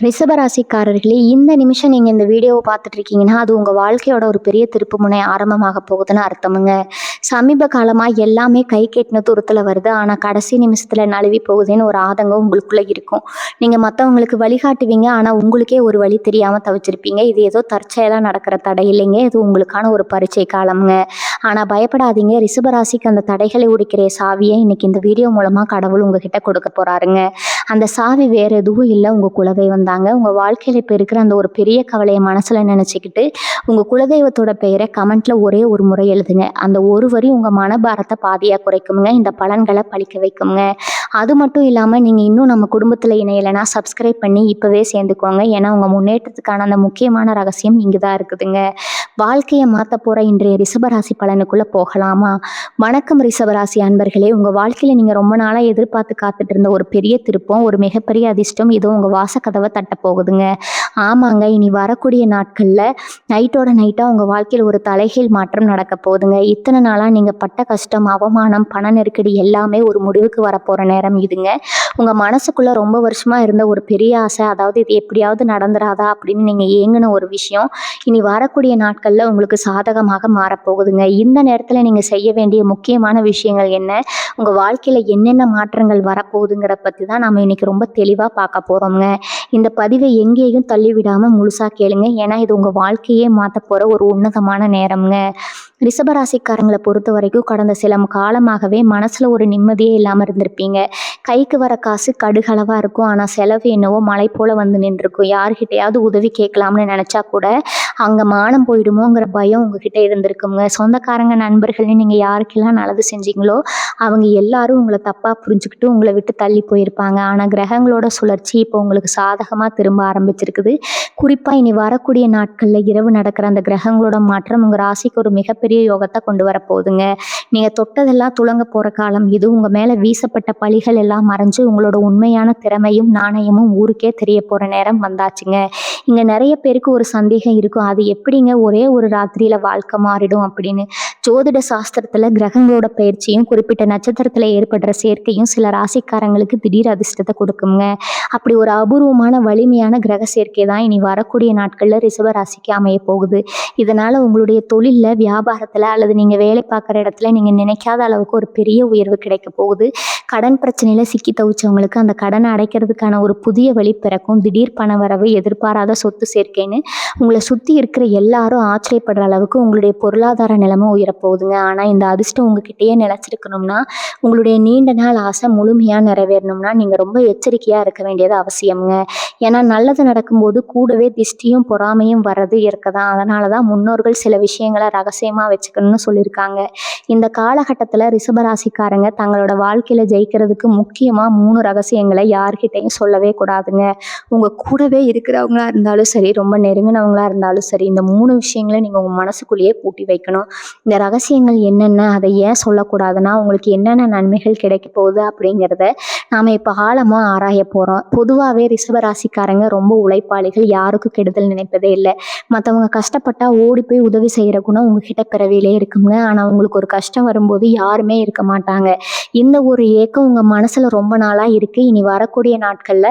ரிஷபராசிக்காரர்களே, இந்த நிமிஷம் நீங்க இந்த வீடியோவை பார்த்துட்டு இருக்கீங்கன்னா, அது உங்க வாழ்க்கையோட ஒரு பெரிய திருப்புமுனை ஆரம்பமாக போகுதுன்னு அர்த்தமுங்க. சமீப காலமா எல்லாமே கை கெட்டின தூரத்துல வருது. ஆனா கடைசி நிமிஷத்துல நழுவி போகுதுன்னு ஒரு ஆதங்கம் உங்களுக்குள்ள இருக்கும். நீங்க மத்தவங்களுக்கு வழிகாட்டுவீங்க. ஆனா உங்களுக்கே ஒரு வழி தெரியாம தவிச்சிருப்பீங்க. இது ஏதோ தற்செயலா நடக்கிற தடை இல்லைங்க. இது உங்களுக்கான ஒரு பரீட்சை காலம்ங்க. ஆனா பயப்படாதீங்க. ரிஷபராசிக்கு அந்த தடைகளை உடைக்கிற சாவியை இன்னைக்கு இந்த வீடியோ மூலமா கடவுள் உங்ககிட்ட கொடுக்க போறாருங்க. அந்த சாவி வேற எதுவும் இல்லை, உங்க குலதெய்வம் தாங்க. உங்க வாழ்க்கையில இப்ப இருக்கிற அந்த ஒரு பெரிய கவலையை மனசுல நினைச்சுக்கிட்டு உங்க குலதெய்வத்தோட பெயரை கமெண்ட்ல ஒரே ஒரு முறை எழுதுங்க. அந்த ஒரு வரி உங்க மனபாரத்தை பாதியா குறைக்குங்க. இந்த பலன்களை பழிக்க வைக்குங்க. அது மட்டும் இல்லாம நீங்க இன்னும் நம்ம குடும்பத்துல இணையலைன்னா சப்ஸ்கிரைப் பண்ணி இப்பவே சேர்ந்துக்கோங்க. ஏன்னா உங்க முன்னேற்றத்துக்கான அந்த முக்கியமான ரகசியம் இங்குதான் இருக்குதுங்க. வாழ்க்கையை மாத்த போற இன்றைய ரிஷபராசி பலனுக்குள்ள போகலாமா? வணக்கம் ரிஷபராசி அன்பர்களே, உங்க வாழ்க்கையில நீங்க ரொம்ப நாளா எதிர்பார்த்து காத்துட்டு இருந்த ஒரு பெரிய திருப்பம், ஒரு மிகப்பெரிய அதிர்ஷ்டம் இதோ உங்க வாசக்கதவை தட்ட போகுதுங்க. ஆமாங்க, இனி வரக்கூடிய நாட்கள்ல நைட்டோட நைட்டா உங்க வாழ்க்கையில ஒரு தலைகீழ் மாற்றம் நடக்க போகுதுங்க. இத்தனை நாளா நீங்க பட்ட கஷ்டம், அவமானம், பண நெருக்கடி எல்லாமே ஒரு முடிவுக்கு வரப்போற நேரம் இதுங்க. உங்க மனசுக்குள்ள ரொம்ப வருஷமா இருந்த ஒரு பெரிய ஆசை, அதாவது இது எப்படியாவது நடந்துராதா அப்படின்னு நீங்க ஏங்கின ஒரு விஷயம் இனி வரக்கூடிய நாட்கள்ல உங்களுக்கு சாதகமாக மாறப்போகுதுங்க. இந்த நேரத்துல நீங்க செய்ய வேண்டிய முக்கியமான விஷயங்கள் என்ன, உங்க வாழ்க்கையில என்னென்ன மாற்றங்கள் வரப்போகுதுங்கிற பத்தி தான் நாம இன்னைக்கு ரொம்ப தெளிவா பார்க்க போறோம்ங்க. இந்த பதிவை எங்கேயும் தள்ளி விடாம முழுசா கேளுங்க. ஏன்னா இது உங்க வாழ்க்கையே மாத்த போற ஒரு உன்னதமான நேரம்ங்க. ரிஷபராசிக்காரங்களை பொறுத்த வரைக்கும் கடந்த சில காலமாகவே மனசுல ஒரு நிம்மதியே இல்லாம இருந்திருப்பீங்க. கைக்கு வர காசு கடுகளவா இருக்கும். ஆனா செலவு என்னவோ மலை போல வந்து நின்றுருக்கும். யாருக்கிட்டையாவது உதவி கேட்கலாம்னு நினைச்சா கூட அங்க மானம் போயிடுமோங்கிற பயம் உங்ககிட்ட இருந்திருக்குங்க. சொந்தக்காரங்க, நண்பர்கள்னு நீங்க யாருக்கெல்லாம் நல்லது செஞ்சீங்களோ அவங்க எல்லாரும் உங்களை தப்பா புரிஞ்சுக்கிட்டு உங்களை விட்டு தள்ளி போயிருப்பாங்க. ஆனா கிரகங்களோட சுழற்சி இப்போ உங்களுக்கு சாதகமா திரும்ப ஆரம்பிச்சிருக்குது. குறிப்பா இனி வரக்கூடிய நாட்கள்ல இரவு நடக்கிற அந்த கிரகங்களோட மாற்றம் உங்க ராசிக்கு ஒரு மிகப்பெரிய யோகத்தை கொண்டு வர போகுதுங்க. நீங்க தொட்டதெல்லாம் துலங்க போற காலம் இது. உங்க மேல வீசப்பட்ட பழிகள் எல்லாம் மறைஞ்சு உங்களோட உண்மையான திறமையும் நாணயமும் ஊருக்கே தெரிய போற நேரம் வந்தாச்சுங்க. இங்க நிறைய பேருக்கு ஒரு சந்தேகம் இருக்கும், அது எப்படிங்க ஒரே ஒரு ராத்திரியில வாழ்க்கை மாறிடும் அப்படின்னு. ஜோதிட சாஸ்திரத்துல கிரகங்களோட பயிற்சியும் குறிப்பிட்ட நட்சத்திரத்துல ஏற்படுற சேர்க்கையும் சில ராசிக்காரங்களுக்கு திடீர் அதிர்ஷ்டத்தை கொடுக்குங்க. அப்படி ஒரு அபூர்வமான வலிமையான கிரக சேர்க்கை தான் இனி வரக்கூடிய நாட்கள்ல ரிஷப ராசிக்கு அமைய போகுது. இதனால உங்களுடைய தொழில்ல, வியாபாரத்துல அல்லது நீங்க வேலை பார்க்குற இடத்துல நீங்க நினைக்காத அளவுக்கு ஒரு பெரிய உயர்வு கிடைக்க போகுது. கடன் பிரச்சனையில சிக்கி தவிச்சவங்களுக்கு அந்த கடனை அடைக்கிறதுக்கான ஒரு புதிய வழி பிறக்கும். திடீர் பண வரவு, எதிர்பாராத சொத்து சேர்க்கைன்னு உங்களை சுத்தி இருக்கிற எல்லாரும் ஆச்சரியப்படுற அளவுக்கு உங்களுடைய பொருளாதார நிலைமை உயரப்போகுதுங்க. ஆனா இந்த அதிர்ஷ்டம் உங்ககிட்டயே நிலைச்சிருக்கணும்னா, உங்களுடைய நீண்ட நாள் ஆசை முழுமையா நிறைவேறணும்னா நீங்க ரொம்ப எச்சரிக்கையா இருக்க வேண்டியது அவசியம்ங்க. ஏன்னா நல்லது நடக்கும்போது கூடவே திஷ்டியும் பொறாமையும் வர்றது இருக்கதான். அதனாலதான் முன்னோர்கள் சில விஷயங்களை ரகசியமா வச்சுக்கணும்னு சொல்லியிருக்காங்க. இந்த காலகட்டத்துல ரிஷபராசிக்காரங்க தங்களோட வாழ்க்கையில ஜெயிக்கிறதுக்கு முக்கியமா 3 ரகசியங்களை யார்கிட்டையும் சொல்லவே கூடாதுங்க. உங்க கூடவே இருக்கிறவங்களா இருந்தாலும் சரி, ரொம்ப நெருங்கினவங்களா இருந்தாலும் சரி, இந்த 3 விஷயங்களை நீங்க உங்க மனசுக்குள்ளேயே பூட்டி வைக்கணும். இந்த ரகசியங்கள் என்னென்ன, அதை ஏன் சொல்லக்கூடாதுன்னா உங்களுக்கு என்னென்ன நன்மைகள் கிடைக்க போகுது அப்படிங்கிறத நாம இப்ப ஆழமா ஆராய போறோம். பொதுவாகவே ரிஷபராசிக்காரங்க ரொம்ப உழைப்பாளிகள், யாருக்கும் கெடுதல் நினைப்பதே இல்லை. மற்றவங்க கஷ்டப்பட்டா ஓடி போய் உதவி செய்யற குணம் உங்ககிட்ட பிறவிலே இருக்குங்க. ஆனா உங்களுக்கு ஒரு கஷ்டம் வரும்போது யாருமே இருக்க மாட்டாங்க. இந்த ஒரு ஏக்கம் உங்க மனசுல ரொம்ப நாளா இருக்கு. இனி வரக்கூடிய நாட்கள்ல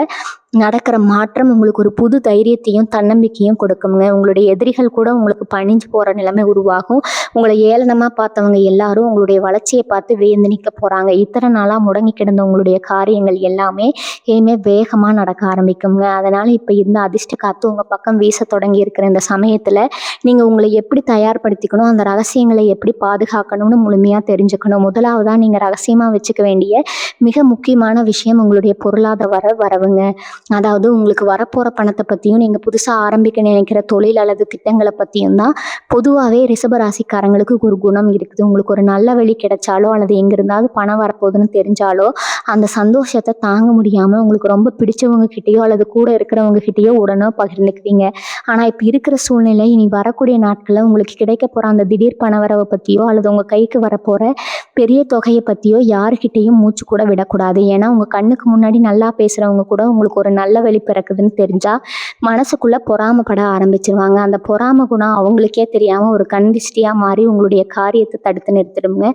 நடக்கிற மாற்றம் உங்களுக்கு ஒரு புது தைரியத்தையும் தன்னம்பிக்கையும் கொடுக்குங்க. உங்களுடைய எதிரிகள் கூட உங்களுக்கு பணிஞ்சு போற நிலைமை உருவாகும். உங்களை ஏளனமா பார்த்தவங்க எல்லாரும் உங்களுடைய வளர்ச்சியை பார்த்து வியந்து நிற்க போறாங்க. இத்தனை நாளா முடங்கி கிடந்த உங்களுடைய காரியங்கள் எல்லாமே இனிமே வேகமா நடக்க ஆரம்பிக்குங்க. அதனால இப்ப இந்த அதிர்ஷ்ட காத்து உங்க பக்கம் வீச தொடங்கி இருக்கிற இந்த சமயத்துல நீங்க உங்களை எப்படி தயார்படுத்திக்கணும், அந்த ரகசியங்களை எப்படி பாதுகாக்கணும்னு முழுமையா தெரிஞ்சுக்கணும். முதலாவதா நீங்க ரகசியமா வச்சுக்க வேண்டிய மிக முக்கியமான விஷயம் உங்களுடைய பொருளாதார வரவுங்க. அதாவது உங்களுக்கு வரப்போற பணத்தை பத்தியும், நீங்க புதுசா ஆரம்பிக்க நினைக்கிற தொழில் அல்லது திட்டங்களை பத்தியும் தான். பொதுவாகவே ரிஷபராசிக்காரங்களுக்கு ஒரு குணம் இருக்குது. உங்களுக்கு ஒரு நல்ல வழி கிடைச்சாலோ அல்லது எங்கிருந்தாவது பணம் வரப்போகுதுன்னு தெரிஞ்சாலோ அந்த சந்தோஷத்தை தாங்க முடியாம உங்களுக்கு ரொம்ப பிடிச்சவங்க கிட்டேயோ அல்லது கூட இருக்கிறவங்க கிட்டேயோ உடனே பகிர்ந்துக்குவீங்க. ஆனா இப்ப இருக்கிற சூழ்நிலை இனி வரக்கூடிய நாட்கள்ல உங்களுக்கு கிடைக்க போற அந்த திடீர் பண வரவை பத்தியோ அல்லது உங்க கைக்கு வரப்போற பெரிய தொகையை பத்தியோ யாருக்கிட்டையும் மூச்சு கூட விடக்கூடாது. ஏன்னா உங்க கண்ணுக்கு முன்னாடி நல்லா பேசுறவங்க கூட உங்களுக்கு ஒரு நல்ல வழி பிறக்குதுன்னு தெரிஞ்சா மனசுக்குள்ள பொறாமப்பட ஆரம்பிச்சிருவாங்க. அந்த பொறாம குணம் அவங்களுக்கே தெரியாம ஒரு கண் திஷ்டியா மாறி உங்களுடைய காரியத்தை தடுத்து நிறுத்திடுங்க.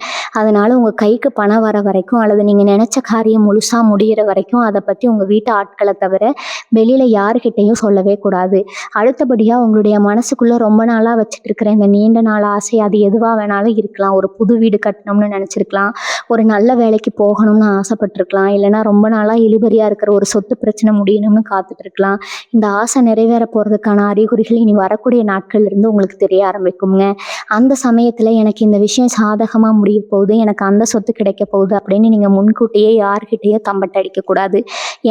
அதனால உங்க கைக்கு பணம் வர வரைக்கும் அல்லது நீங்க நினைச்ச காரியம் முழுசா முடியிற வரைக்கும் அதை பத்தி உங்க வீட்டு ஆட்களை தவிர வெளியில யாருக்கிட்டையும் சொல்லவே கூடாது. அடுத்தபடியா உங்களுடைய மனசுக்குள்ள ரொம்ப நாளா வச்சுட்டு இருக்கிற இந்த நீண்ட நாள் ஆசை அது எதுவா வேணாலும் இருக்கலாம். ஒரு புது வீடு கட்டணும்னு நினைச்சிருக்கலாம், ஒரு நல்ல வேலைக்கு போகணும்னு ஆசைப்பட்டிருக்கலாம், இல்லைன்னா ரொம்ப நாளா இழுபறியா இருக்கிற ஒரு சொத்து பிரச்சனை முடியணும்னு காத்துட்டு இருக்கலாம். இந்த ஆசை நிறைவேற போறதுக்கான அறிகுறிகள் இனி வரக்கூடிய நாட்கள்ல இருந்து உங்களுக்கு தெரிய ஆரம்பிக்குங்க. அந்த சமயத்துல எனக்கு இந்த விஷயம் சாதகமா முடிய போகுது, எனக்கு அந்த சொத்து கிடைக்க போகுது அப்படின்னு நீங்க முன்கூட்டியே யார்கிட்டயோ தம்பட்ட அடிக்க கூடாது.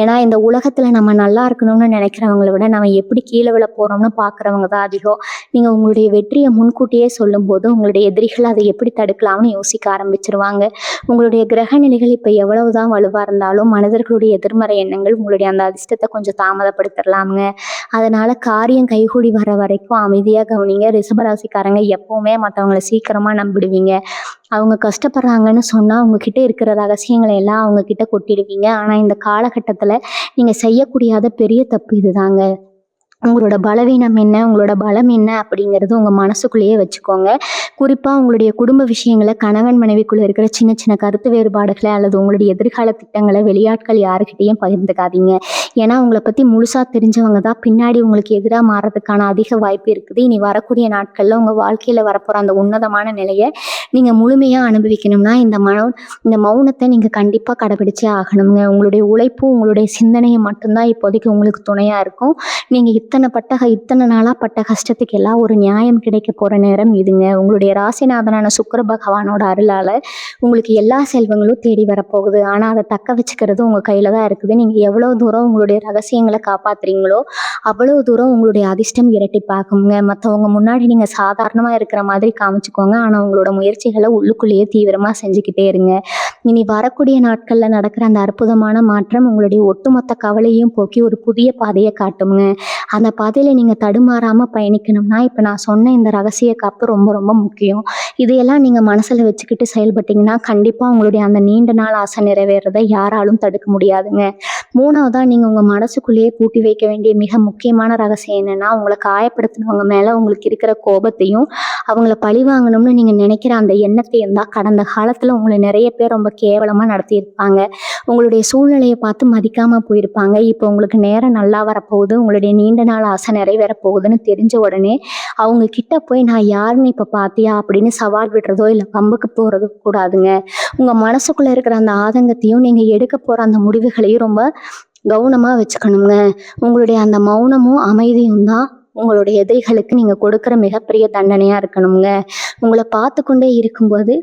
ஏன்னா இந்த உலகத்துல நம்ம நல்லா இருக்கணும்னு நினைக்கிறவங்களை விட நம்ம எப்படி கீழே விழ போறோம்னு பாக்குறவங்க தான் அதிகம். நீங்க உங்களுடைய வெற்றியை முன்கூட்டியே சொல்லும் போது உங்களுடைய எதிரிகள் அதை எப்படி தடுக்கலாம்னு யோசிக்க ஆரம்பிச்சிருவாங்க. உங்களுடைய கிரக நிலைகள் இப்ப எவ்வளவுதான் வலுவா இருந்தாலும் மனிதர்களுடைய எதிர்மறை எண்ணங்கள் உங்களுடைய அந்த அதிர்ஷ்டத்தை கொஞ்சம் தாமதப்படுத்திடலாமுங்க. அதனால காரியம் கைகூடி வர வரைக்கும் அமைதியா கவனிங்க. ரிஷபராசிக்காரங்க எப்பவுமே மற்றவங்களை சீக்கிரமா நம்பிடுவீங்க. அவங்க கஷ்டப்படுறாங்கன்னு சொன்னா உங்ககிட்ட இருக்கிற ரகசியங்களை எல்லாம் அவங்க கிட்ட கொட்டிடுவீங்க. ஆனா இந்த காலகட்டத்துல நீங்க செய்யக்கூடியாத பெரிய தப்பு இதுதாங்க. உங்களோட பலவீனம் என்ன, உங்களோட பலம் என்ன அப்படிங்கிறது உங்க மனசுக்குள்ளேயே வச்சுக்கோங்க. குறிப்பா உங்களுடைய குடும்ப விஷயங்களை, கணவன் மனைவிக்குள்ள இருக்கிற சின்ன சின்ன கருத்து வேறுபாடுகளை அல்லது உங்களுடைய எதிர்கால திட்டங்களை வெளியாட்கள் யாருக்கிட்டையும் பகிர்ந்துக்காதீங்க. ஏன்னா உங்களை பத்தி முழுசா தெரிஞ்சவங்க தான் பின்னாடி உங்களுக்கு எதிராக மாறதுக்கான அதிக வாய்ப்பு இருக்குது. இனி வரக்கூடிய நாட்கள்ல உங்க வாழ்க்கையில வரப்போற அந்த உன்னதமான நிலையை நீங்க முழுமையா அனுபவிக்கணும்னா இந்த மௌனத்தை நீங்க கண்டிப்பா கடைபிடிச்சே ஆகணுங்க. உங்களுடைய உழைப்பும் உங்களுடைய சிந்தனையும் மட்டும்தான் இப்போதைக்கு உங்களுக்கு துணையா இருக்கும். நீங்க இத்தனை நாளா பட்ட கஷ்டத்துக்கு எல்லாம் ஒரு நியாயம் கிடைக்க போற நேரம் இதுங்க. உங்களுடைய ராசிநாதனான சுக்கிர பகவானோட அருளால உங்களுக்கு எல்லா செல்வங்களும் தேடி வரப்போகுது. ஆனா அதை தக்க வச்சுக்கிறது உங்க கையில தான் இருக்குது. நீங்க எவ்வளவு தூரம் உங்களுடைய ரகசியங்களை காப்பாத்துறீங்களோ அவ்வளவு தூரம் உங்களுடைய அதிர்ஷ்டம் இரட்டிப்பாகுங்க. மற்றவங்க முன்னாடி நீங்க சாதாரணமா இருக்கிற மாதிரி காமிச்சுக்கோங்க, ஆனா உங்களோட முயற்சிகளை உள்ளுக்குள்ளேயே தீவிரமா செஞ்சுக்கிட்டே இருங்க. இனி வரக்கூடிய நாட்கள்ல நடக்கிற அந்த அற்புதமான மாற்றம் உங்களுடைய ஒட்டுமொத்த கவலையும் போக்கி ஒரு புதிய பாதையை காட்டுங்க. அந்த பாதையில நீங்க தடுமாறாம பயணிக்கணும்னா இப்ப நான் சொன்ன இந்த ரகசிய காப்பு ரொம்ப ரொம்ப முக்கியம். இதையெல்லாம் நீங்க மனசுல வச்சுக்கிட்டு செயல்பட்டீங்கன்னா கண்டிப்பா உங்களுடைய அந்த நீண்ட நாள் ஆசை நிறைவேறதை யாராலும் தடுக்க முடியாதுங்க. மூணாவதா நீங்க உங்க மனசுக்குள்ளேயே பூட்டி வைக்க வேண்டிய மிக முக்கியமான ரகசியம் என்னன்னா, உங்களை காயப்படுத்தினவங்க மேல உங்களுக்கு இருக்கிற கோபத்தையும் அவங்கள பழி வாங்கணும்னு நீங்க நினைக்கிற அந்த எண்ணத்தையும் தான். கடந்த காலத்துல உங்களை நிறைய பேர் ரொம்ப கேவலமா நடத்தியிருப்பாங்க, உங்களுடைய சூழ்நிலையை பார்த்து மதிக்காம போயிருப்பாங்க. இப்போ உங்களுக்கு நேரம் நல்லா வரப்போகுது, உங்களுடைய நீண்ட நாள் ஆசை நிறைவேற போகுதுன்னு தெரிஞ்ச உடனே அவங்க கிட்ட போய் நான் யாருன்னு இப்ப பாத்தியா அப்படின்னு சவால் விடுறதோ இல்லை பம்புக்கு போறதோ கூடாதுங்க. உங்க மனசுக்குள்ள இருக்கிற அந்த ஆதங்கத்தையும் நீங்க எடுக்க போற அந்த முடிவுகளையும் ரொம்ப கவனமா வச்சுக்கணுங்க. உங்களுடைய அந்த மௌனமும் அமைதியும் தான் உங்களுடைய எதிரிகளுக்கு நீங்க கொடுக்குற மிகப்பெரிய தண்டனையா இருக்கணுங்க. உங்களை பார்த்து கொண்டே இருக்கும்போது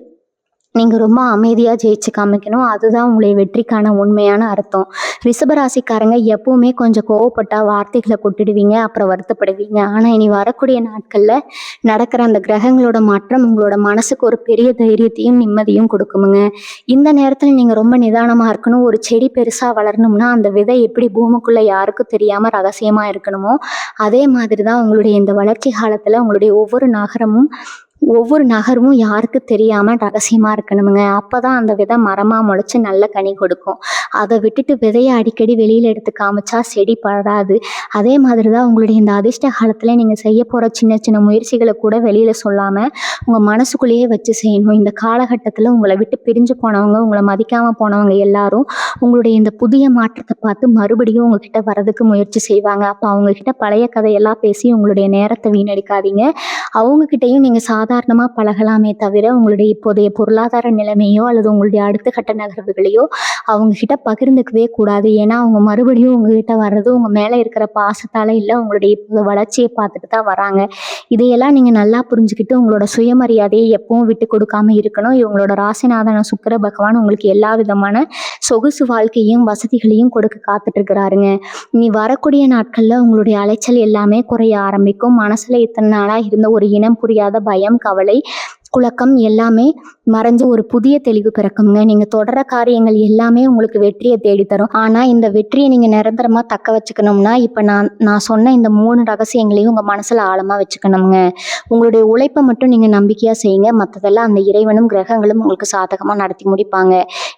நீங்க ரொம்ப அமைதியா ஜெயிச்சு காமிக்கணும். அதுதான் உங்களுடைய வெற்றிக்கான உண்மையான அர்த்தம். ரிஷபராசிக்காரங்க எப்பவுமே கொஞ்சம் கோவப்பட்டா வார்த்தைகளை கொட்டிடுவீங்க, அப்புறம் வருத்தப்படுவீங்க. ஆனா இனி வரக்கூடிய நாட்கள்ல நடக்கிற அந்த கிரகங்களோட மாற்றம் உங்களோட மனசுக்கு ஒரு பெரிய தைரியத்தையும் நிம்மதியும் கொடுக்குமுங்க. இந்த நேரத்துல நீங்க ரொம்ப நிதானமா இருக்கணும். ஒரு செடி பெருசா வளரணும்னா அந்த விதை எப்படி பூமிக்குள்ள யாருக்கும் தெரியாம ரகசியமா இருக்கணுமோ அதே மாதிரிதான் உங்களுடைய இந்த வளர்ச்சி காலத்துல உங்களுடைய ஒவ்வொரு நகரமும் யாருக்கு தெரியாம ரகசியமா இருக்கணுமுங்க. அப்பதான் அந்த விதை மரமா முளைச்சு நல்ல கனி கொடுக்கும். அதை விட்டுட்டு விதையை அடிக்கடி வெளியில எடுத்து காமிச்சா செடி படாது. அதே மாதிரிதான் உங்களுடைய இந்த அதிர்ஷ்ட காலத்துல நீங்க செய்ய போற சின்ன சின்ன முயற்சிகளை கூட வெளியில சொல்லாம உங்க மனசுக்குள்ளேயே வச்சு செய்யணும். இந்த காலகட்டத்துல உங்களை விட்டு பிரிஞ்சு போனவங்க, உங்களை மதிக்காம போனவங்க எல்லாரும் உங்களுடைய இந்த புதிய மாற்றத்தை பார்த்து மறுபடியும் உங்ககிட்ட வர்றதுக்கு முயற்சி செய்வாங்க. அப்ப அவங்க கிட்ட பழைய கதையெல்லாம் பேசி உங்களுடைய நேரத்தை வீணடிக்காதீங்க. அவங்க கிட்டையும் நீங்க சாதாரணமா பழகலாமே தவிர உங்களுடைய இப்போதைய பொருளாதார நிலைமையோ அல்லது உங்களுடைய அடுத்த கட்ட நகர்வுகளையோ அவங்க கிட்ட பகிர்ந்துக்கவே கூடாது. ஏன்னா அவங்க மறுபடியும் உங்ககிட்ட வர்றது உங்க மேல இருக்கிற பாசத்தால இல்லை, உங்களுடைய இப்போ வளர்ச்சியை பார்த்துட்டு தான் வராங்க. இதையெல்லாம் நீங்க நல்லா புரிஞ்சுக்கிட்டு உங்களோட சுயமரியாதையை எப்பவும் விட்டு கொடுக்காம இருக்கணும். இவங்களோட ராசிநாதன சுக்கிர பகவான் உங்களுக்கு எல்லா விதமான சொகுசு வாழ்க்கையும் வசதிகளையும் கொடுக்க காத்துட்டு இருக்கிறாருங்க. இனி வரக்கூடிய நாட்கள்ல உங்களுடைய அலைச்சல் எல்லாமே குறைய ஆரம்பிக்கும். மனசுல இத்தனை நாளா இருந்த ஒரு இனம் புரியாத பயம், கவலை, குழக்கம் எல்லாமே மறைஞ்சு ஒரு புதிய தெளிவு பிறக்குங்க. நீங்க தொடர காரியங்கள் எல்லாமே உங்களுக்கு வெற்றியை தேடித்தரும். ஆனா இந்த வெற்றியை நீங்க நிரந்தரமா தக்க வச்சுக்கணும்னா இப்ப நான் சொன்ன இந்த 3 ரகசியங்களையும் உங்க மனசுல ஆழமா வச்சுக்கணுங்க. உங்களுடைய உழைப்பை மட்டும் நீங்க நம்பிக்கையா செய்யுங்க. மற்றதெல்லாம் அந்த இறைவனும் கிரகங்களும் உங்களுக்கு சாதகமா நடத்தி முடிப்பாங்க.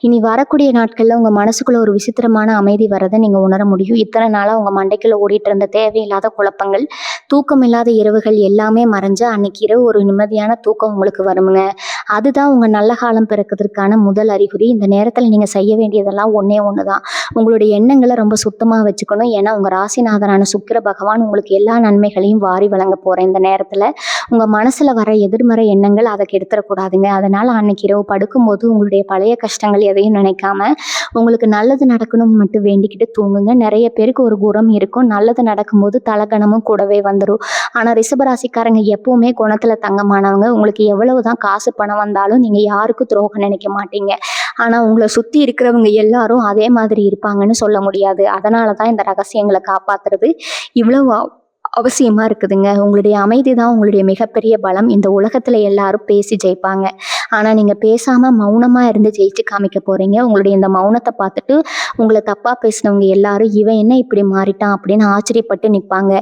இனி வரக்கூடிய நாட்கள்ல உங்க மனசுக்குள்ள ஒரு விசித்திரமான அமைதி வரதை நீங்க உணர முடியும். இத்தனை நாளா உங்க மண்டைக்குள்ள ஓடிட்டு இருந்த தேவையில்லாத குழப்பங்கள், தூக்கம் இல்லாத இரவுகள் எல்லாமே மறைஞ்சு அன்னைக்கு இரவு ஒரு நிம்மதியான தூக்கம் உங்களுக்கு வருமுங்க. அதுதான் உங்க நல்ல காலம் பிறக்கிறதுக்கான முதல் அறிகுறி. இந்த நேரத்துல நீங்க செய்ய வேண்டியதெல்லாம் ஒண்ணே ஒண்ணுதான். உங்களுடைய எண்ணங்களை ரொம்ப சுத்தமா வச்சுக்கணும். ஏன்னா உங்க ராசிநாதனான சுக்கிர பகவான் உங்களுக்கு எல்லா நன்மைகளையும் வாரி வழங்க போற இந்த நேரத்துல உங்க மனசுல வர எதிர்மறை எண்ணங்கள் அதை கெடுத்துடக்கூடாதுங்க. அதனால அன்னைக்கு இரவு படுக்கும்போது உங்களுடைய பழைய கஷ்டங்கள் எதையும் நினைக்காம உங்களுக்கு நல்லது நடக்கணும்னு மட்டும் வேண்டிக்கிட்டு தூங்குங்க. நிறைய பேருக்கு ஒரு குணம் இருக்கும், நல்லது நடக்கும்போது தலகணமும் கூடவே வந்துடும். ஆனா ரிஷபராசிக்காரங்க எப்பவுமே குணத்துல தங்கமானவங்க. உங்களுக்கு எவ்வளவுதான் காசு பணம் வந்தாலும் நீங்க யாருக்கும் துரோகம் நினைக்க மாட்டீங்க. ஆனா உங்களை சுத்தி இருக்கிறவங்க எல்லாரும் அதே மாதிரி இருப்பாங்கன்னு சொல்ல முடியாது. அதனாலதான் இந்த ரகசியங்களை காப்பாத்துறது இவ்வளவு அவசியமா இருக்குதுங்க. உங்களுடைய அமைதி தான் உங்களுடைய மிகப்பெரிய பலம். இந்த உலகத்துல எல்லாரும் பேசி ஜெயிப்பாங்க. ஆனா நீங்க பேசாம மௌனமா இருந்து ஜெயிச்சு காமிக்க போறீங்க. உங்களுடைய இந்த மௌனத்தை பார்த்துட்டு உங்களை தப்பா பேசினவங்க எல்லாரும் இவன் என்ன இப்படி மாறிட்டான் அப்படின்னு ஆச்சரியப்பட்டு நிற்பாங்க.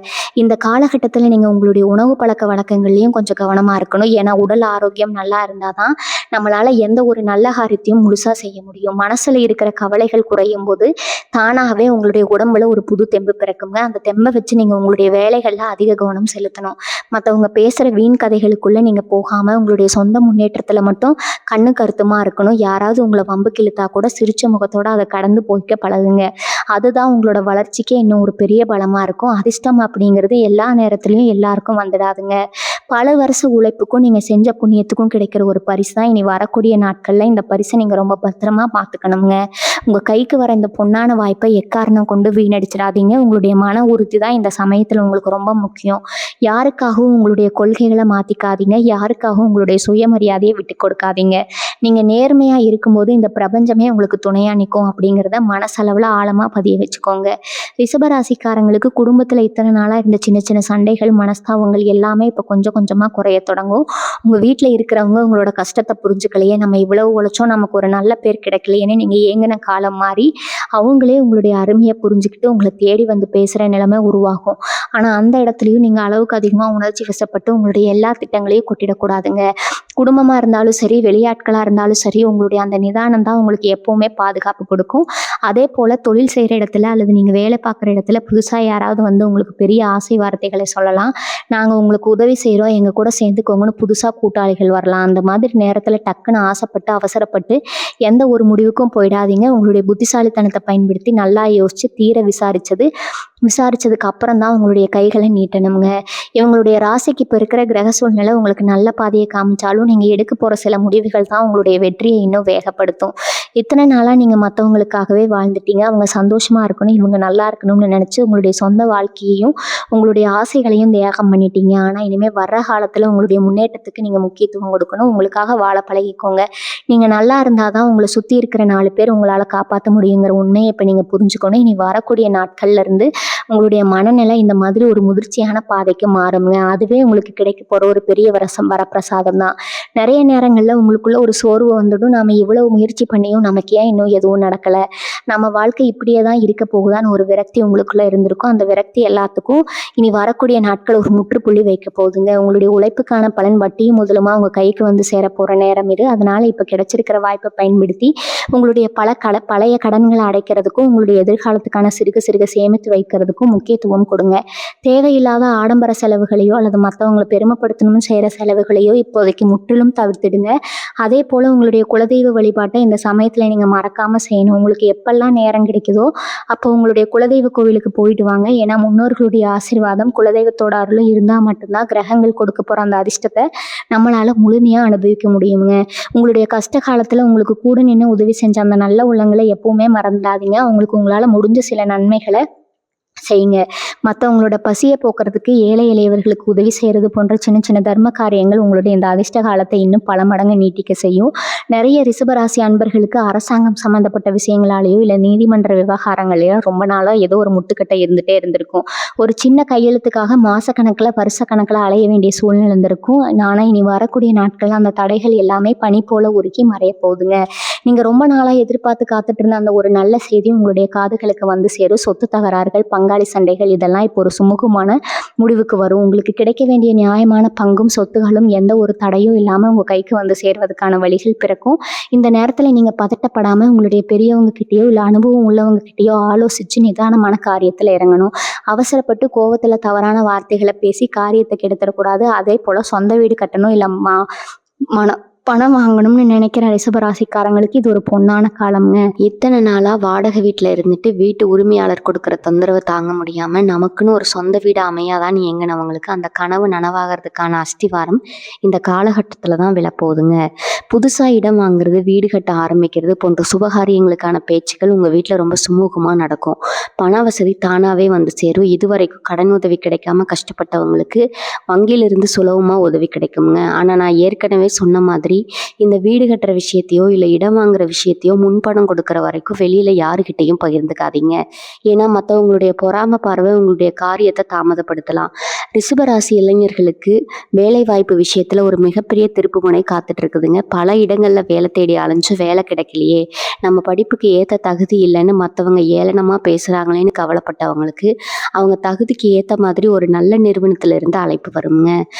இந்த காலகட்டத்துல நீங்க உங்களுடைய உணவு பழக்க வழக்கங்கள்லயும் கொஞ்சம் கவனமா இருக்கணும். ஏன்னா உடல் ஆரோக்கியம் நல்லா இருந்தாதான் நம்மளால எந்த ஒரு நல்ல காரியத்தையும் முழுசா செய்ய முடியும். மனசுல இருக்கிற கவலைகள் குறையும் போது தானாகவே உங்களுடைய உடம்புல ஒரு புது தெம்பு பிறக்குங்க. அந்த தெம்பை வச்சு நீங்க உங்களுடைய வேலைகள்ல அதிக கவனம் செலுத்தணும். மற்றவங்க பேசுற வீண் கதைகளுக்குள்ள நீங்க போகாம உங்களுடைய சொந்த முன்னேற்றத்துல மட்டும் கண்ணு கருத்துமா இருக்கணும். யாராவது உங்களை வம்புக்கு இழுத்தா கூட சிரிச்ச முகத்தோட அதை கடந்து போய்க்க பழகுங்க. அதுதான் உங்களோட வளர்ச்சிக்கே இன்னும் ஒரு பெரிய பலமா இருக்கும். அதிர்ஷ்டம் அப்படிங்கிறது எல்லா நேரத்துலையும் எல்லாருக்கும் வந்துடாதுங்க. பல வருஷ உழைப்புக்கும் நீங்க செஞ்ச புண்ணியத்துக்கும் கிடைக்கிற ஒரு பரிசு தான். இனி வரக்கூடிய நாட்கள்ல இந்த பரிசை நீங்க ரொம்ப பத்திரமா பார்த்துக்கணுங்க. உங்க கைக்கு வர இந்த பொன்னான வாய்ப்பை எக்காரணம் கொண்டு வீணடிச்சிடாதீங்க. உங்களுடைய மன உறுதி தான் இந்த சமயத்துல உங்களுக்கு ரொம்ப முக்கியம். யாருக்காகவும் உங்களுடைய கொள்கைகளை மாத்திக்காதீங்க. யாருக்காகவும் உங்களுடைய சுயமரியாதையை விட்டு கொடுக்காதீங்க. நீங்க நேர்மையா இருக்கும்போது இந்த பிரபஞ்சமே உங்களுக்கு துணையா நிற்கும் அப்படிங்கிறத மனசளவுல ஆழமா பதிய வச்சுக்கோங்க. ரிஷபராசிக்காரங்களுக்கு குடும்பத்துல இத்தனை நாளா இருந்த சின்ன சின்ன சண்டைகள், மனஸ்தாபங்கள் எல்லாமே இப்ப கொஞ்சம் கொஞ்சமா குறைய தொடங்கும். உங்க வீட்டுல இருக்கிறவங்க உங்களோட கஷ்டத்தை புரிஞ்சுக்கலையே, நம்ம இவ்வளவு உழைச்சோம் நமக்கு ஒரு நல்ல பேர் கிடைக்கலையேன்னு நீங்க ஏங்கின காலம் மாறி அவங்களே உங்களுடைய அருமையை புரிஞ்சுக்கிட்டு உங்களை தேடி வந்து பேசுற நிலைமை உருவாகும். ஆனா அந்த இடத்துலயும் நீங்க அளவுக்கு அதிகமா உணர்ச்சி வசப்பட்டு உங்களுடைய எல்லா திட்டங்களையும் கொட்டிடக்கூடாதுங்க. குடும்பமா இருந்தாலும் சரி, வெளியாட்களா இருந்தாலும் சரி, உங்களுடைய அந்த நிதானம் தான் உங்களுக்கு எப்பவுமே பாதுகாப்பு கொடுக்கும். அதே போல தொழில் செய்யற இடத்துல அல்லது நீங்க வேலை பார்க்குற இடத்துல புதுசா யாராவது வந்து உங்களுக்கு பெரிய ஆசை வார்த்தைகளை சொல்லலாம். நாங்க உங்களுக்கு உதவி செய்யறோம், எங்க கூட சேர்ந்துக்கோங்கன்னு புதுசா கூட்டாளிகள் வரலாம். அந்த மாதிரி நேரத்துல டக்குன்னு ஆசைப்பட்டு அவசரப்பட்டு எந்த ஒரு முடிவுக்கும் போயிடாதீங்க. உங்களுடைய புத்திசாலித்தனத்தை பயன்படுத்தி நல்லா யோசிச்சு தீர விசாரிச்சதுக்கு அப்புறம் தான் உங்களுடைய கைகளை நீட்டணுங்க. இவங்களுடைய ராசிக்கு இப்போ இருக்கிற கிரக சூழ்நிலை உங்களுக்கு நல்ல பாதையை காமிச்சாலும் நீங்க எடுக்க போற சில முடிவுகள் தான் உங்களுடைய வெற்றியை இன்னும் வேகப்படுத்தும். இத்தனை நாளா நீங்க மற்றவங்களுக்காகவே வாழ்ந்துட்டீங்க. அவங்க சந்தோஷமா இருக்கணும், இவங்க நல்லா இருக்கணும்னு நினைச்சு உங்களுடைய சொந்த வாழ்க்கையையும் உங்களுடைய ஆசைகளையும் தியாகம் பண்ணிட்டீங்க. ஆனா இனிமே வர்ற காலத்துல உங்களுடைய முன்னேற்றத்துக்கு நீங்க முக்கியத்துவம் கொடுக்கணும். உங்களுக்காக வாழ பழகிக்கோங்க. நீங்க நல்லா இருந்தாதான் உங்களை சுத்தி இருக்கிற 4 பேர் உங்களால காப்பாற்ற முடியுங்கிற உண்மையை இப்ப நீங்க புரிஞ்சுக்கணும். இனி வரக்கூடிய நாட்கள்ல இருந்து உங்களுடைய மனநிலை இந்த மாதிரி ஒரு முதிர்ச்சியான பாதைக்கு மாறுங்க. அதுவே உங்களுக்கு கிடைக்க போற ஒரு பெரிய வரப்பிரசாதம் தான். நிறைய நேரங்கள்ல உங்களுக்குள்ள ஒரு சோர்வு வந்துடும். நாம இவ்வளவு முயற்சி பண்ணியும் நமக்கு ஏன் இன்னும் எதுவும் நடக்கல, நம்ம வாழ்க்கை இப்படியே தான் இருக்க போகுதான்னு ஒரு விரக்தி உங்களுக்குள்ள இருந்திருக்கும். அந்த விரக்தி எல்லாத்துக்கும் இனி வரக்கூடிய நாட்கள் ஒரு முற்றுப்புள்ளி வைக்க போகுதுங்க. உங்களுடைய உழைப்புக்கான பலன் வட்டியும் முதலுமா உங்க கைக்கு வந்து சேர போற நேரம் இது. அதனால இப்ப கிடைச்சிருக்கிற வாய்ப்பை பயன்படுத்தி உங்களுடைய பழைய கடன்களை அடைக்கிறதுக்கும் உங்களுடைய எதிர்காலத்துக்கான சிறுக சிறுக சேமித்து வைக்கிறதுக்கும் முக்கியத்துவம் கொடுங்க. தேவையில்லாத ஆடம்பர செலவுகளையோ அல்லது மற்றவங்களை பெருமைப்படுத்தணும்னு செய்யற செலவுகளையோ இப்போதைக்கு முற்றிலும் தவிர்த்திடுங்க. அதே போல உங்களுடைய குலதெய்வ வழிபாட்டை இந்த சமயத்துல நீங்க மறக்காம செய்யணும். உங்களுக்கு எப்பெல்லாம் நேரம் கிடைக்குதோ அப்போ உங்களுடைய குலதெய்வ கோவிலுக்கு போயிட்டு வாங்க. ஏன்னா முன்னோர்களுடைய ஆசீர்வாதம், குலதெய்வத்தோட அருளும் இருந்தா மட்டும்தான் கிரகங்கள் கொடுக்க போற அந்த அதிர்ஷ்டத்தை நம்மளால முழுமையா அனுபவிக்க முடியுங்க. உங்களுடைய கஷ்ட காலத்துல உங்களுக்கு கூட நின்று உதவி செஞ்ச அந்த நல்ல உள்ளங்களை எப்பவுமே மறந்துடாதீங்க. அவங்களுக்கு உங்களால முடிஞ்ச சில நன்மைகளை செய்யுங்க. மற்றவங்களோட பசியை போக்குறதுக்கு ஏழை எளியவர்களுக்கு உதவி செய்கிறது போன்ற சின்ன சின்ன தர்ம காரியங்கள் உங்களுடைய இந்த அதிர்ஷ்ட காலத்தை இன்னும் பல மடங்கு நீட்டிக்க செய்யும். நிறைய ரிஷபராசி அன்பர்களுக்கு அரசாங்கம் சம்மந்தப்பட்ட விஷயங்களாலேயோ இல்லை நீதிமன்ற விவகாரங்களையோ ரொம்ப நாளாக ஏதோ ஒரு முட்டுக்கட்டை இருந்துகிட்டே இருந்திருக்கும். ஒரு சின்ன கையெழுத்துக்காக மாசக்கணக்கில் வருஷக்கணக்கில் அலைய வேண்டிய சூழ்நிலை இருந்திருக்கும். ஆனால் இனி வரக்கூடிய நாட்கள் அந்த தடைகள் எல்லாமே பனி போல உருக்கி மறைய போகுதுங்க. நீங்கள் ரொம்ப நாளாக எதிர்பார்த்து காத்துட்டு இருந்த அந்த ஒரு நல்ல செய்தி உங்களுடைய காதுகளுக்கு வந்து சேரும். சொத்து தகராறுகள், பங்காளி சண்டைகள் இதெல்லாம் இப்போ ஒரு சுமூகமான முடிவுக்கு வரும். உங்களுக்கு கிடைக்க வேண்டிய நியாயமான பங்கும் சொத்துகளும் எந்த ஒரு தடையும் இல்லாமல் உங்கள் கைக்கு வந்து சேர்வதற்கான வழிகள் பிறக்கும். இந்த நேரத்தில் நீங்கள் பதட்டப்படாமல் உங்களுடைய பெரியவங்க கிட்டேயோ இல்லை அனுபவம் உள்ளவங்க கிட்டேயோ ஆலோசித்து நிதானமான காரியத்தில் இறங்கணும். அவசரப்பட்டு கோவத்தில் தவறான வார்த்தைகளை பேசி காரியத்தை கெடுத்துடக்கூடாது. அதே போல் சொந்த வீடு கட்டணும் இல்லை பணம் வாங்கணும்னு நினைக்கிற ரிஷபராசிக்காரங்களுக்கு இது ஒரு பொன்னான காலம்ங்க. இத்தனை நாளாக வாடகை வீட்டில் இருந்துட்டு வீட்டு உரிமையாளர் கொடுக்குற தொந்தரவை தாங்க முடியாமல் நமக்குன்னு ஒரு சொந்த வீடு அமையாதான்னு எங்கினவங்களுக்கு அந்த கனவு நனவாகிறதுக்கான அஸ்திவாரம் இந்த காலகட்டத்தில் தான் விழப்போகுதுங்க. புதுசாக இடம் வாங்குறது, வீடு கட்ட ஆரம்பிக்கிறது போன்ற சுபகாரியங்களுக்கான பேச்சுக்கள் உங்கள் வீட்டில் ரொம்ப சுமூகமாக நடக்கும். பண வசதி தானாகவே வந்து சேரும். இதுவரைக்கும் கடன் உதவி கிடைக்காம கஷ்டப்பட்டவங்களுக்கு வங்கியிலிருந்து சுலபமாக உதவி கிடைக்குங்க. ஆனால் நான் ஏற்கனவே சொன்ன மாதிரி இந்த வீடு கட்டுற விஷயத்தையோ இல்லை இடம் வாங்குற விஷயத்தையோ முன்பணம் கொடுக்குற வரைக்கும் வெளியில் யாருக்கிட்டையும் பகிர்ந்துக்காதீங்க. ஏன்னா மற்றவங்களுடைய பொறாம பார்வை உங்களுடைய காரியத்தை தாமதப்படுத்தலாம். ரிஷபராசி இளைஞர்களுக்கு வேலை வாய்ப்பு விஷயத்தில் ஒரு மிகப்பெரிய திருப்பு முனை காத்துட்டு இருக்குதுங்க. பல இடங்களில் வேலை தேடி அலைஞ்சு வேலை கிடைக்கலையே, நம்ம படிப்புக்கு ஏற்ற தகுதி இல்லைன்னு மற்றவங்க ஏளனமாக பேசுகிறாங்களேன்னு கவலைப்பட்டவங்களுக்கு அவங்க தகுதிக்கு ஏற்ற மாதிரி ஒரு நல்ல நிறுவனத்திலிருந்து அழைப்பு வருங்க.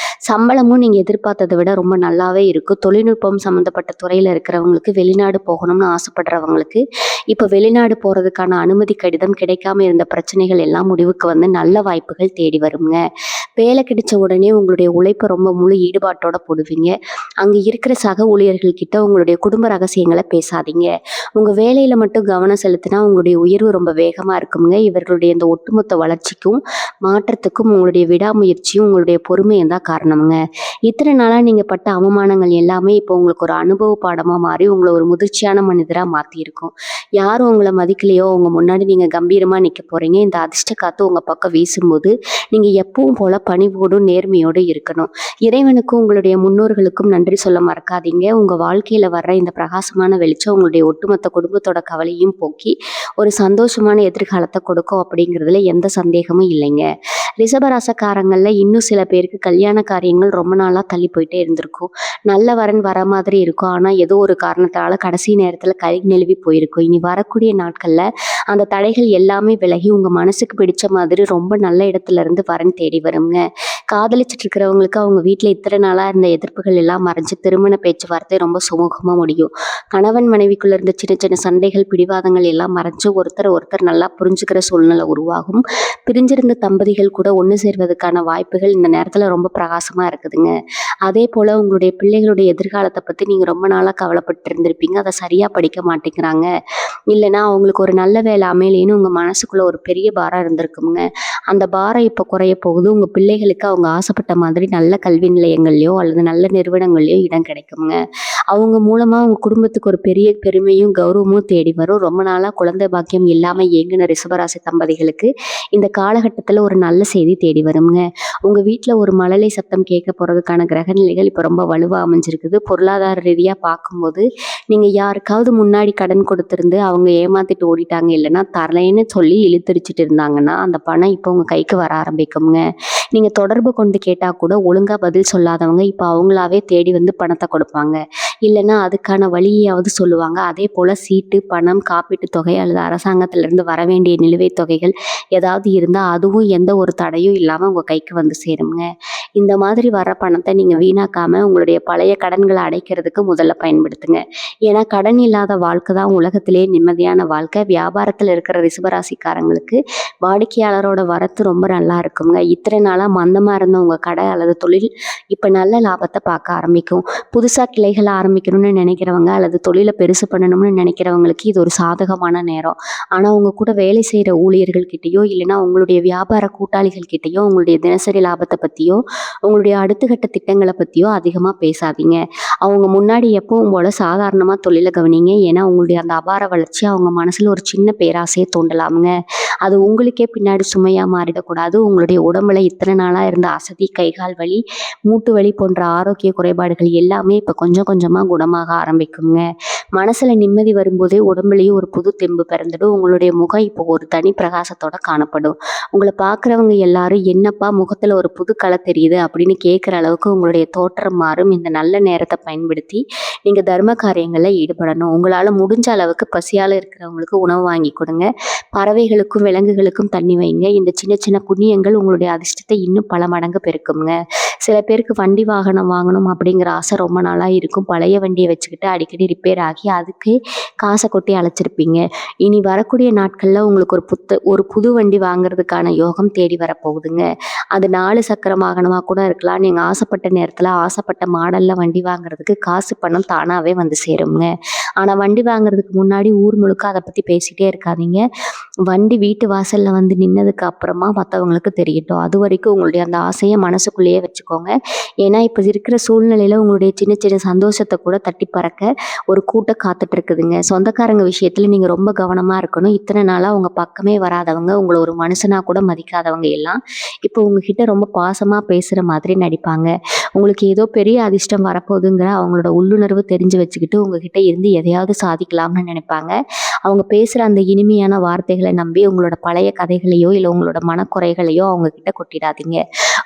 சம்பளமும் நீங்கள் எதிர்பார்த்ததை விட ரொம்ப நல்லாவே இருக்கும். தொழில்நுட்பம் சம்மந்தப்பட்ட துறையில் இருக்கிறவங்களுக்கு, வெளிநாடு போகணும்னு ஆசைப்படுறவங்களுக்கு இப்போ வெளிநாடு போகிறதுக்கான அனுமதி கடிதம் கிடைக்காம இருந்த பிரச்சனைகள் எல்லாம் முடிவுக்கு வந்து நல்ல வாய்ப்புகள் தேடி வருங்க. வேலை கிடைச்ச உடனே உங்களுடைய உழைப்பை ரொம்ப முழு ஈடுபாட்டோட போடுவீங்க. அங்கே இருக்கிற சக ஊழியர்கள்கிட்ட உங்களுடைய குடும்ப ரகசியங்களை பேசாதீங்க. உங்கள் வேலையில் மட்டும் கவனம் செலுத்தினா உங்களுடைய உயர்வு ரொம்ப வேகமாக இருக்குங்க. இவர்களுடைய இந்த ஒட்டுமொத்த வளர்ச்சிக்கும் மாற்றத்துக்கும் உங்களுடைய விடாமுயற்சியும் உங்களுடைய பொறுமையும் தான் காரணமுங்க. இத்தனை நாளாக நீங்கள் பட்ட அவமானங்கள் எல்லாமே இப்போ உங்களுக்கு ஒரு அனுபவ பாடமாக மாறி உங்களை ஒரு முதிர்ச்சியான மனிதராக மாற்றியிருக்கும். யாரும் உங்களை மதிக்கலையோ அவங்க முன்னாடி நீங்கள் கம்பீரமாக நிற்க போகிறீங்க. இந்த அதிர்ஷ்ட காற்று உங்கள் பக்கம் வீசும்போது நீங்கள் எப்பவும் போல் பணிவோடும் நேர்மையோடு இருக்கணும். இறைவனுக்கும் உங்களுடைய முன்னோர்களுக்கும் நன்றி சொல்ல மறக்காதீங்க. உங்கள் வாழ்க்கையில் வர்ற இந்த பிரகாசமான வெளிச்சம் உங்களுடைய ஒட்டுமொத்த குடும்பத்தோட கவலையும் போக்கி ஒரு சந்தோஷமான எதிர்காலத்தை கொடுக்கும் அப்படிங்கிறதுல எந்த சந்தேகமும் இல்லைங்க. ரிஷபராசக்காரங்களில் இன்னும் சில பேருக்கு கல்யாண காரியங்கள் ரொம்ப நாளாக தள்ளி போயிட்டே இருந்திருக்கும். நல்ல வரன் வர மாதிரி இருக்கும். ஆனால் ஏதோ ஒரு காரணத்தால் கடைசி நேரத்தில் கை நெழுவி போயிருக்கும். இனி வரக்கூடிய நாட்களில் அந்த தடைகள் எல்லாமே விலகி உங்கள் மனசுக்கு பிடிச்ச மாதிரி ரொம்ப நல்ல இடத்துல இருந்து வரன் தேடி வருங்க. காதலிச்சிட்டு இருக்கிறவங்களுக்கு அவங்க வீட்டில் இத்தனை நாளாக இருந்த எதிர்ப்புகள் எல்லாம் மறைஞ்சு திருமண பேச்சுவார்த்தை ரொம்ப சுமூகமாக முடியும். கணவன் மனைவிக்குள்ள இருந்த சின்ன சின்ன சண்டைகள், பிடிவாதங்கள் எல்லாம் மறைஞ்சு ஒருத்தர் நல்லா புரிஞ்சுக்கிற சூழ்நிலை உருவாகும். பிரிஞ்சிருந்த தம்பதிகள் கூட ஒன்று சேர்வதற்கான வாய்ப்புகள் இந்த நேரத்தில் ரொம்ப பிரகாசமாக இருக்குதுங்க. அதே போல் உங்களுடைய பிள்ளைகளுடைய எதிர்காலத்தை பற்றி நீங்கள் ரொம்ப நாளாக கவலைப்பட்டு இருந்திருப்பீங்க. அதை சரியாக படிக்க மாட்டேங்கிறாங்க, இல்லைன்னா அவங்களுக்கு ஒரு நல்ல வேலை அமையலேன்னு உங்கள் மனசுக்குள்ளே ஒரு பெரிய பாரம் இருந்திருக்குங்க. அந்த பாரம் இப்போ குறைய போகுது. உங்கள் பிள்ளைகளுக்கு அவங்க ஆசைப்பட்ட மாதிரி நல்ல கல்வி நிலையங்கள்லையோ அல்லது நல்ல நிறுவனங்கள்லையோ இடம் கிடைக்குங்க. அவங்க மூலமாக உங்கள் குடும்பத்துக்கு ஒரு பெரிய பெருமையும் கௌரவமும் தேடி வரும். ரொம்ப நாளாக குழந்தை பாக்கியம் இல்லாமல் இயங்கின ரிஷபராசி தம்பதிகளுக்கு இந்த காலகட்டத்தில் ஒரு நல்ல செய்தி தேடி வருங்க. உங்கள் வீட்டில் ஒரு மழலை சத்தம் கேட்க போகிறதுக்கான கிரகநிலைகள் இப்போ ரொம்ப வலுவாக அமைஞ்சிருக்குது. பொருளாதார ரீதியாக பார்க்கும்போது நீங்கள் யாருக்காவது முன்னாடி கடன் கொடுத்துருந்து அவங்க ஏமாத்திட்டு ஓடிட்டாங்க, இல்லைன்னா தரலைன்னு சொல்லி இழுத்தடிச்சிட்டு இருந்தாங்கன்னா அந்த பணம் இப்போ உங்கள் கைக்கு வர ஆரம்பிக்குங்க. நீங்கள் தொடர்பு கொண்டு கேட்டால் கூட ஒழுங்காக பதில் சொல்லாதவங்க இப்போ அவங்களாவே தேடி வந்து பணத்தை கொடுப்பாங்க, இல்லைன்னா அதுக்கான வழியாவது சொல்லுவாங்க. அதே போல் சீட்டு, பணம், காப்பீட்டு தொகை அல்லது அரசாங்கத்திலேருந்து வர வேண்டிய நிலுவைத் தொகைகள் ஏதாவது இருந்தால் அதுவும் எந்த ஒரு தடையும் இல்லாமல் உங்கள் கைக்கு வந்து சேருங்க. இந்த மாதிரி வர பணத்தை நீங்கள் வீணாக்காமல் உங்களுடைய பழைய கடன்களை அடைக்கிறதுக்கு முதல்ல பயன்படுத்துங்க. ஏன்னா கடன் இல்லாத வாழ்க்கை தான் உலகத்திலே நிம்மதியான வாழ்க்கை. வியாபாரத்தில் இருக்கிற ரிஷபராசிக்காரங்களுக்கு வாடிக்கையாளரோட வரத்து ரொம்ப நல்லா இருக்குங்க. இத்தனை நாளாக மந்தமாக இருந்த உங்கள் கடை அல்லது தொழில் இப்போ நல்ல லாபத்தை பார்க்க ஆரம்பிக்கும். புதுசாக கிளைகளை ஆரம்பிக்கணும்னு நினைக்கிறவங்க அல்லது தொழிலை பெருசு பண்ணணும்னு நினைக்கிறவங்களுக்கு இது ஒரு சாதகமான நேரம். ஆனால் உங்கள் கூட வேலை செய்கிற ஊழியர்கள்கிட்டையோ இல்லைன்னா உங்களுடைய வியாபார கூட்டாளிகள் கிட்டேயோ உங்களுடைய தினசரி லாபத்தை பற்றியோ உங்களுடைய அடுத்த கட்ட திட்டங்கள பத்தியோ அதிகமா பேசாதீங்க. அவங்க முன்னாடி எப்பவும் போல சாதாரணமா தொழில கவனிங்க. ஏன்னா, உங்களுடைய அந்த அபார வளர்ச்சி அவங்க மனசுல ஒரு சின்ன பேராசைய தூண்டலாம்ங்க. அது உங்களுக்கே பின்னாடி சுமையா மாறிடக்கூடாது. உங்களுடைய உடம்புல இத்தன நாளா இருந்த அசதி, கை, கால் வலி, மூட்டு வலி போன்ற ஆரோக்கிய குறைபாடுகள் எல்லாமே இப்ப கொஞ்சம் கொஞ்சமா குணமாக ஆரம்பிக்குங்க. மனசுல நிம்மதி வரும்போதே உடம்புலயும் ஒரு புது தெம்பு பிறந்துடும். உங்களுடைய முகம் இப்போ ஒரு தனி பிரகாசத்தோட காணப்படும். உங்கள பார்க்குறவங்க எல்லாரும், "என்னப்பா முகத்துல ஒரு புது களை தெரியுது" அப்படின்னு கேட்குற அளவுக்கு உங்களுடைய தோற்றம் மாறும். இந்த நல்ல நேரத்த பயன்படுத்தி நீங்க தர்ம காரியங்கள்ல ஈடுபடணும். உங்களால முடிஞ்ச அளவுக்கு பசியால இருக்கிறவங்களுக்கு உணவு வாங்கி கொடுங்க. பறவைகளுக்கும், விலங்குகளுக்கும் தண்ணி வைங்க. இந்த சின்ன சின்ன புண்ணியங்கள் உங்களுடைய அதிர்ஷ்டத்தை இன்னும் பல மடங்கு பெருக்குங்க. சில பேருக்கு வண்டி வாகனம் வாங்கணும் அப்படிங்கிற ஆசை ரொம்ப நாளா இருக்கும். பழைய வண்டிய வச்சுக்கிட்டு அடிக்கடி ரிப்பேர் ஆகி அதுக்கு காச கொட்டி அலைச்சிருப்பீங்க. இனி வரக்கூடிய நாட்கள்ல உங்களுக்கு ஒரு புது வண்டி வாங்குறதுக்கான யோகம் தேடி வரப்போகுதுங்க. அது 4 சக்கர வாகனமா கூட இருக்கலாம். நீங்க ஆசைப்பட்ட நேரத்துல, ஆசைப்பட்ட மாடல்ல வண்டி வாங்குறதுக்கு காசு, பணம் தானாவே வந்து சேருங்க. ஆனா வண்டி வாங்குறதுக்கு முன்னாடி ஊர் முழுக்க அத பத்தி பேசிட்டே இருக்காதீங்க. வண்டி வீட்டு வாசல்ல வந்து நின்னதுக்கு அப்புறமா மத்தவங்களுக்கு தெரியட்டும். அதுவரைக்கும் உங்களுடைய அந்த ஆசைய மனசுக்குள்ளேயே வச்சுக்கோங்க. ஏன்னா, இப்ப இருக்கிற சூழ்நிலையில உங்களுடைய சின்ன சின்ன சந்தோஷத்த கூட தட்டி பறக்க ஒரு கூட்டம் காத்துட்டு இருக்குதுங்க. சொந்தக்காரங்க விஷயத்துல நீங்க ரொம்ப கவனமா இருக்கணும். இத்தனை நாளா உங்க பக்கமே வராதவங்க, உங்கள ஒரு மனுஷனா கூட மதிக்காதவங்க எல்லாம் இப்போ உங்ககிட்ட ரொம்ப பாசமா பேசுற மாதிரி நடிப்பாங்க. உங்களுக்கு ஏதோ பெரிய அதிர்ஷ்டம் வரப்போகுதுங்கிற அவங்களோட உள்ளுணர்வு தெரிஞ்சு வச்சுக்கிட்டு உங்ககிட்ட இருந்து எதையாவது சாதிக்கலாம்னு நினைப்பாங்க. அவங்க பேசுற அந்த இனிமையான வார்த்தைகள நம்பி உங்களோட பழைய கதைகளையோ, இல்ல உங்களோட மனக்குறைகளையோ அவங்க கிட்ட கொட்டிடாதீங்க.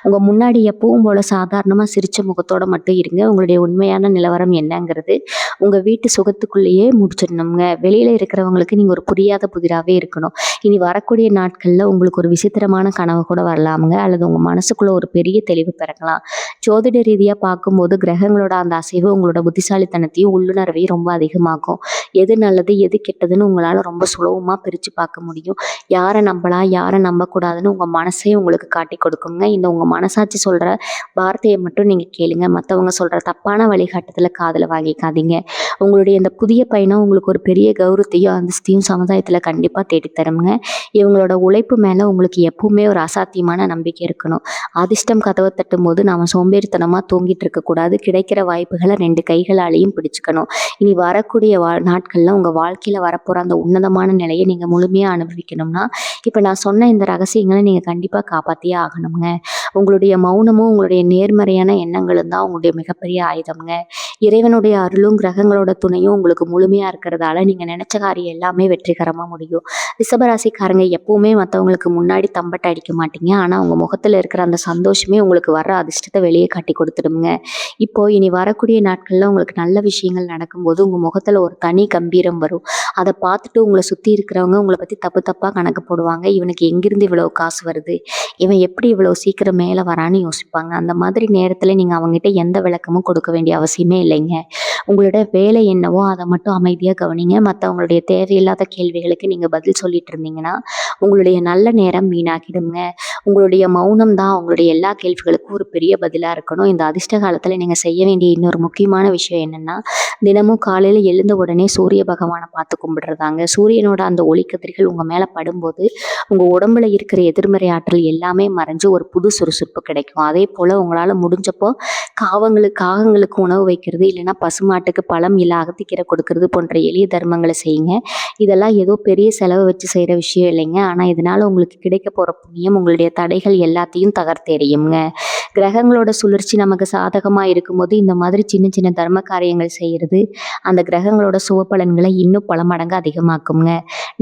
உங்க முன்னாடி எப்பவும் போல சாதாரணமா சிரிச்ச முகத்தோட மட்டும் இருங்க. உங்களுடைய உண்மையான நிலவரம் என்னங்கிறது உங்க வீட்டு சுகத்துக்குள்ளேயே முடிச்சிடணுங்க. வெளியில இருக்கிறவங்களுக்கு நீங்க ஒரு புரியாத புதிராவே இருக்கணும். இனி வரக்கூடிய நாட்கள்ல உங்களுக்கு ஒரு விசித்திரமான கனவு கூட வரலாமுங்க. அல்லது உங்க மனசுக்குள்ள ஒரு பெரிய தெளிவு பிறக்கலாம். ஜோதிட ரீதியா பார்க்கும்போது கிரகங்களோட அந்த அசைவு உங்களோட புத்திசாலித்தனத்தையும், உள்ளுணர்வையும் ரொம்ப அதிகமாக்கும். எது நல்லது, எது கெட்டதுன்னு உங்களால ரொம்ப சுலபமா பிரிச்சு பார்க்க முடியும். யார நம்பலாம், யார நம்பக்கூடாதுன்னு உங்க மனசே உங்களுக்கு காட்டிக் கொடுக்குங்க. இந்த உங்க மனசாட்சி சொல்ற வார்த்தைய மட்டும் நீங்க கேளுங்க. மத்தவங்க சொல்ற தப்பான வழிகாட்டுதல காதுல வாங்கிக்காதீங்க. உங்களுடைய இந்த புதிய பயணம் உங்களுக்கு ஒரு பெரிய கௌரவத்தையும், அந்தஸ்தையும் சமுதாயத்துல கண்டிப்பா தேடித் தரும்ங்க. இவங்களோட உழைப்பு மேல உங்களுக்கு எப்பவுமே ஒரு அசாத்தியமான நம்பிக்கை இருக்கணும். அதிர்ஷ்டம் கதவ தட்டும்போது நாம சோம்பேறித்தனமா தூங்கிட்டு இருக்கக்கூடாது. கிடைக்கிற வாய்ப்புகள 2 கைகளாலேயும் பிடிச்சுக்கணும். இனி வரக்கூடிய நாட்கள்ல உங்க வாழ்க்கையில வரப்போற அந்த உன்னதமான நிலைய நீங்க முழுமையா அனுபவிக்கணும்னா, இப்ப நான் சொன்ன இந்த ரகசியங்கள நீங்க கண்டிப்பா காப்பாத்தியே ஆகணும்ங்க. உங்களுடைய மௌனமும், உங்களுடைய நேர்மறையான எண்ணங்களும் தான் உங்களுடைய மிகப்பெரிய ஆயுதம்ங்க. இறைவனுடைய அருளும், கிரகங்களோட துணையும் உங்களுக்கு முழுமையா இருக்கிறதால நீங்க நினைச்ச காரியம் எல்லாமே வெற்றிகரமா முடியும். ரிஷபராசிக்காரங்க எப்பவுமே மத்தவங்களுக்கு முன்னாடி தம்பட்ட அடிக்க மாட்டீங்க. ஆனா உங்க முகத்துல இருக்கிற அந்த சந்தோஷமே உங்களுக்கு வர்ற அதிர்ஷ்டத்த வெளியே காட்டி கொடுத்துடுங்க. இப்போ இனி வரக்கூடிய நாட்கள்ல உங்களுக்கு நல்ல விஷயங்கள் நடக்கும்போது உங்க முகத்துல ஒரு தனி கம்பீரம் வரும். அத பார்த்துட்டு உங்கள சுத்தி இருக்கிறவங்க உங்கள பத்தி தப்பு தப்பா கணக்கு போடுவாங்க. இவனுக்கு எங்கிருந்து இவ்வளவு காசு வருது? இவன் எப்படி இவ்வளவு சீக்கிரம் மேல வரான்னு யோசிப்பாங்க. அந்த மாதிரி நேரத்துல நீங்க அவங்ககிட்ட எந்த விளக்கமும் கொடுக்க வேண்டிய அவசியமே இல்லைங்க. உங்களோட வேலை என்னவோ அத மட்டும் அமைதியா கவனிங்க. மத்தவங்களுடைய தேவையில்லாத கேள்விகளுக்கு நீங்க பதில் சொல்லிட்டு இருந்தீங்கன்னா, உங்களுடைய நல்ல நேரம் வீணாகிடுங்க. உங்களுடைய மௌனம் தான் உங்களுடைய எல்லா கேள்விகளுக்கும் ஒரு பெரிய பதிலா இருக்கணும். இந்த அதிர்ஷ்ட காலத்துல நீங்க செய்ய வேண்டிய இன்னொரு முக்கியமான விஷயம் என்னன்னா, தினமும் காலையில எழுந்த உடனே சூரிய பகவான பார்த்து கும்பிடுறதாங்க. சூரியனோட அந்த ஒளிக்கதிர்கள் உங்க மேல படும்போது, உங்க உடம்புல இருக்கிற எதிர்மறை ஆற்றல் எல்லாமே மறைஞ்சு ஒரு புது சுறுசுறுப்பு கிடைக்கும். அதே போல உங்களால முடிஞ்சப்போ காகங்களுக்கு உணவு வைக்கிறது, இல்லைன்னா பசுமாட்டுக்கு பழம் இல்ல அகத்திக்கீரை கொடுக்கறது போன்ற எளிய தர்மங்களை செய்யுங்க. இதெல்லாம் ஏதோ பெரிய செலவு வச்சு செய்யற விஷயம் இல்லைங்க. ஆனா இதனால உங்களுக்கு கிடைக்க போற புண்ணியம் உங்களுடைய தடைகள் எல்லாத்தையும் தகர்த்தெறியுங்க. கிரகங்களோட சுழற்சி நமக்கு சாதகமா இருக்கும்போது இந்த மாதிரி சின்ன சின்ன தர்ம காரியங்கள் செய்யறது அந்த கிரகங்களோட சுப பலன்களை இன்னும் பல மடங்கு அதிகமாக்குங்க.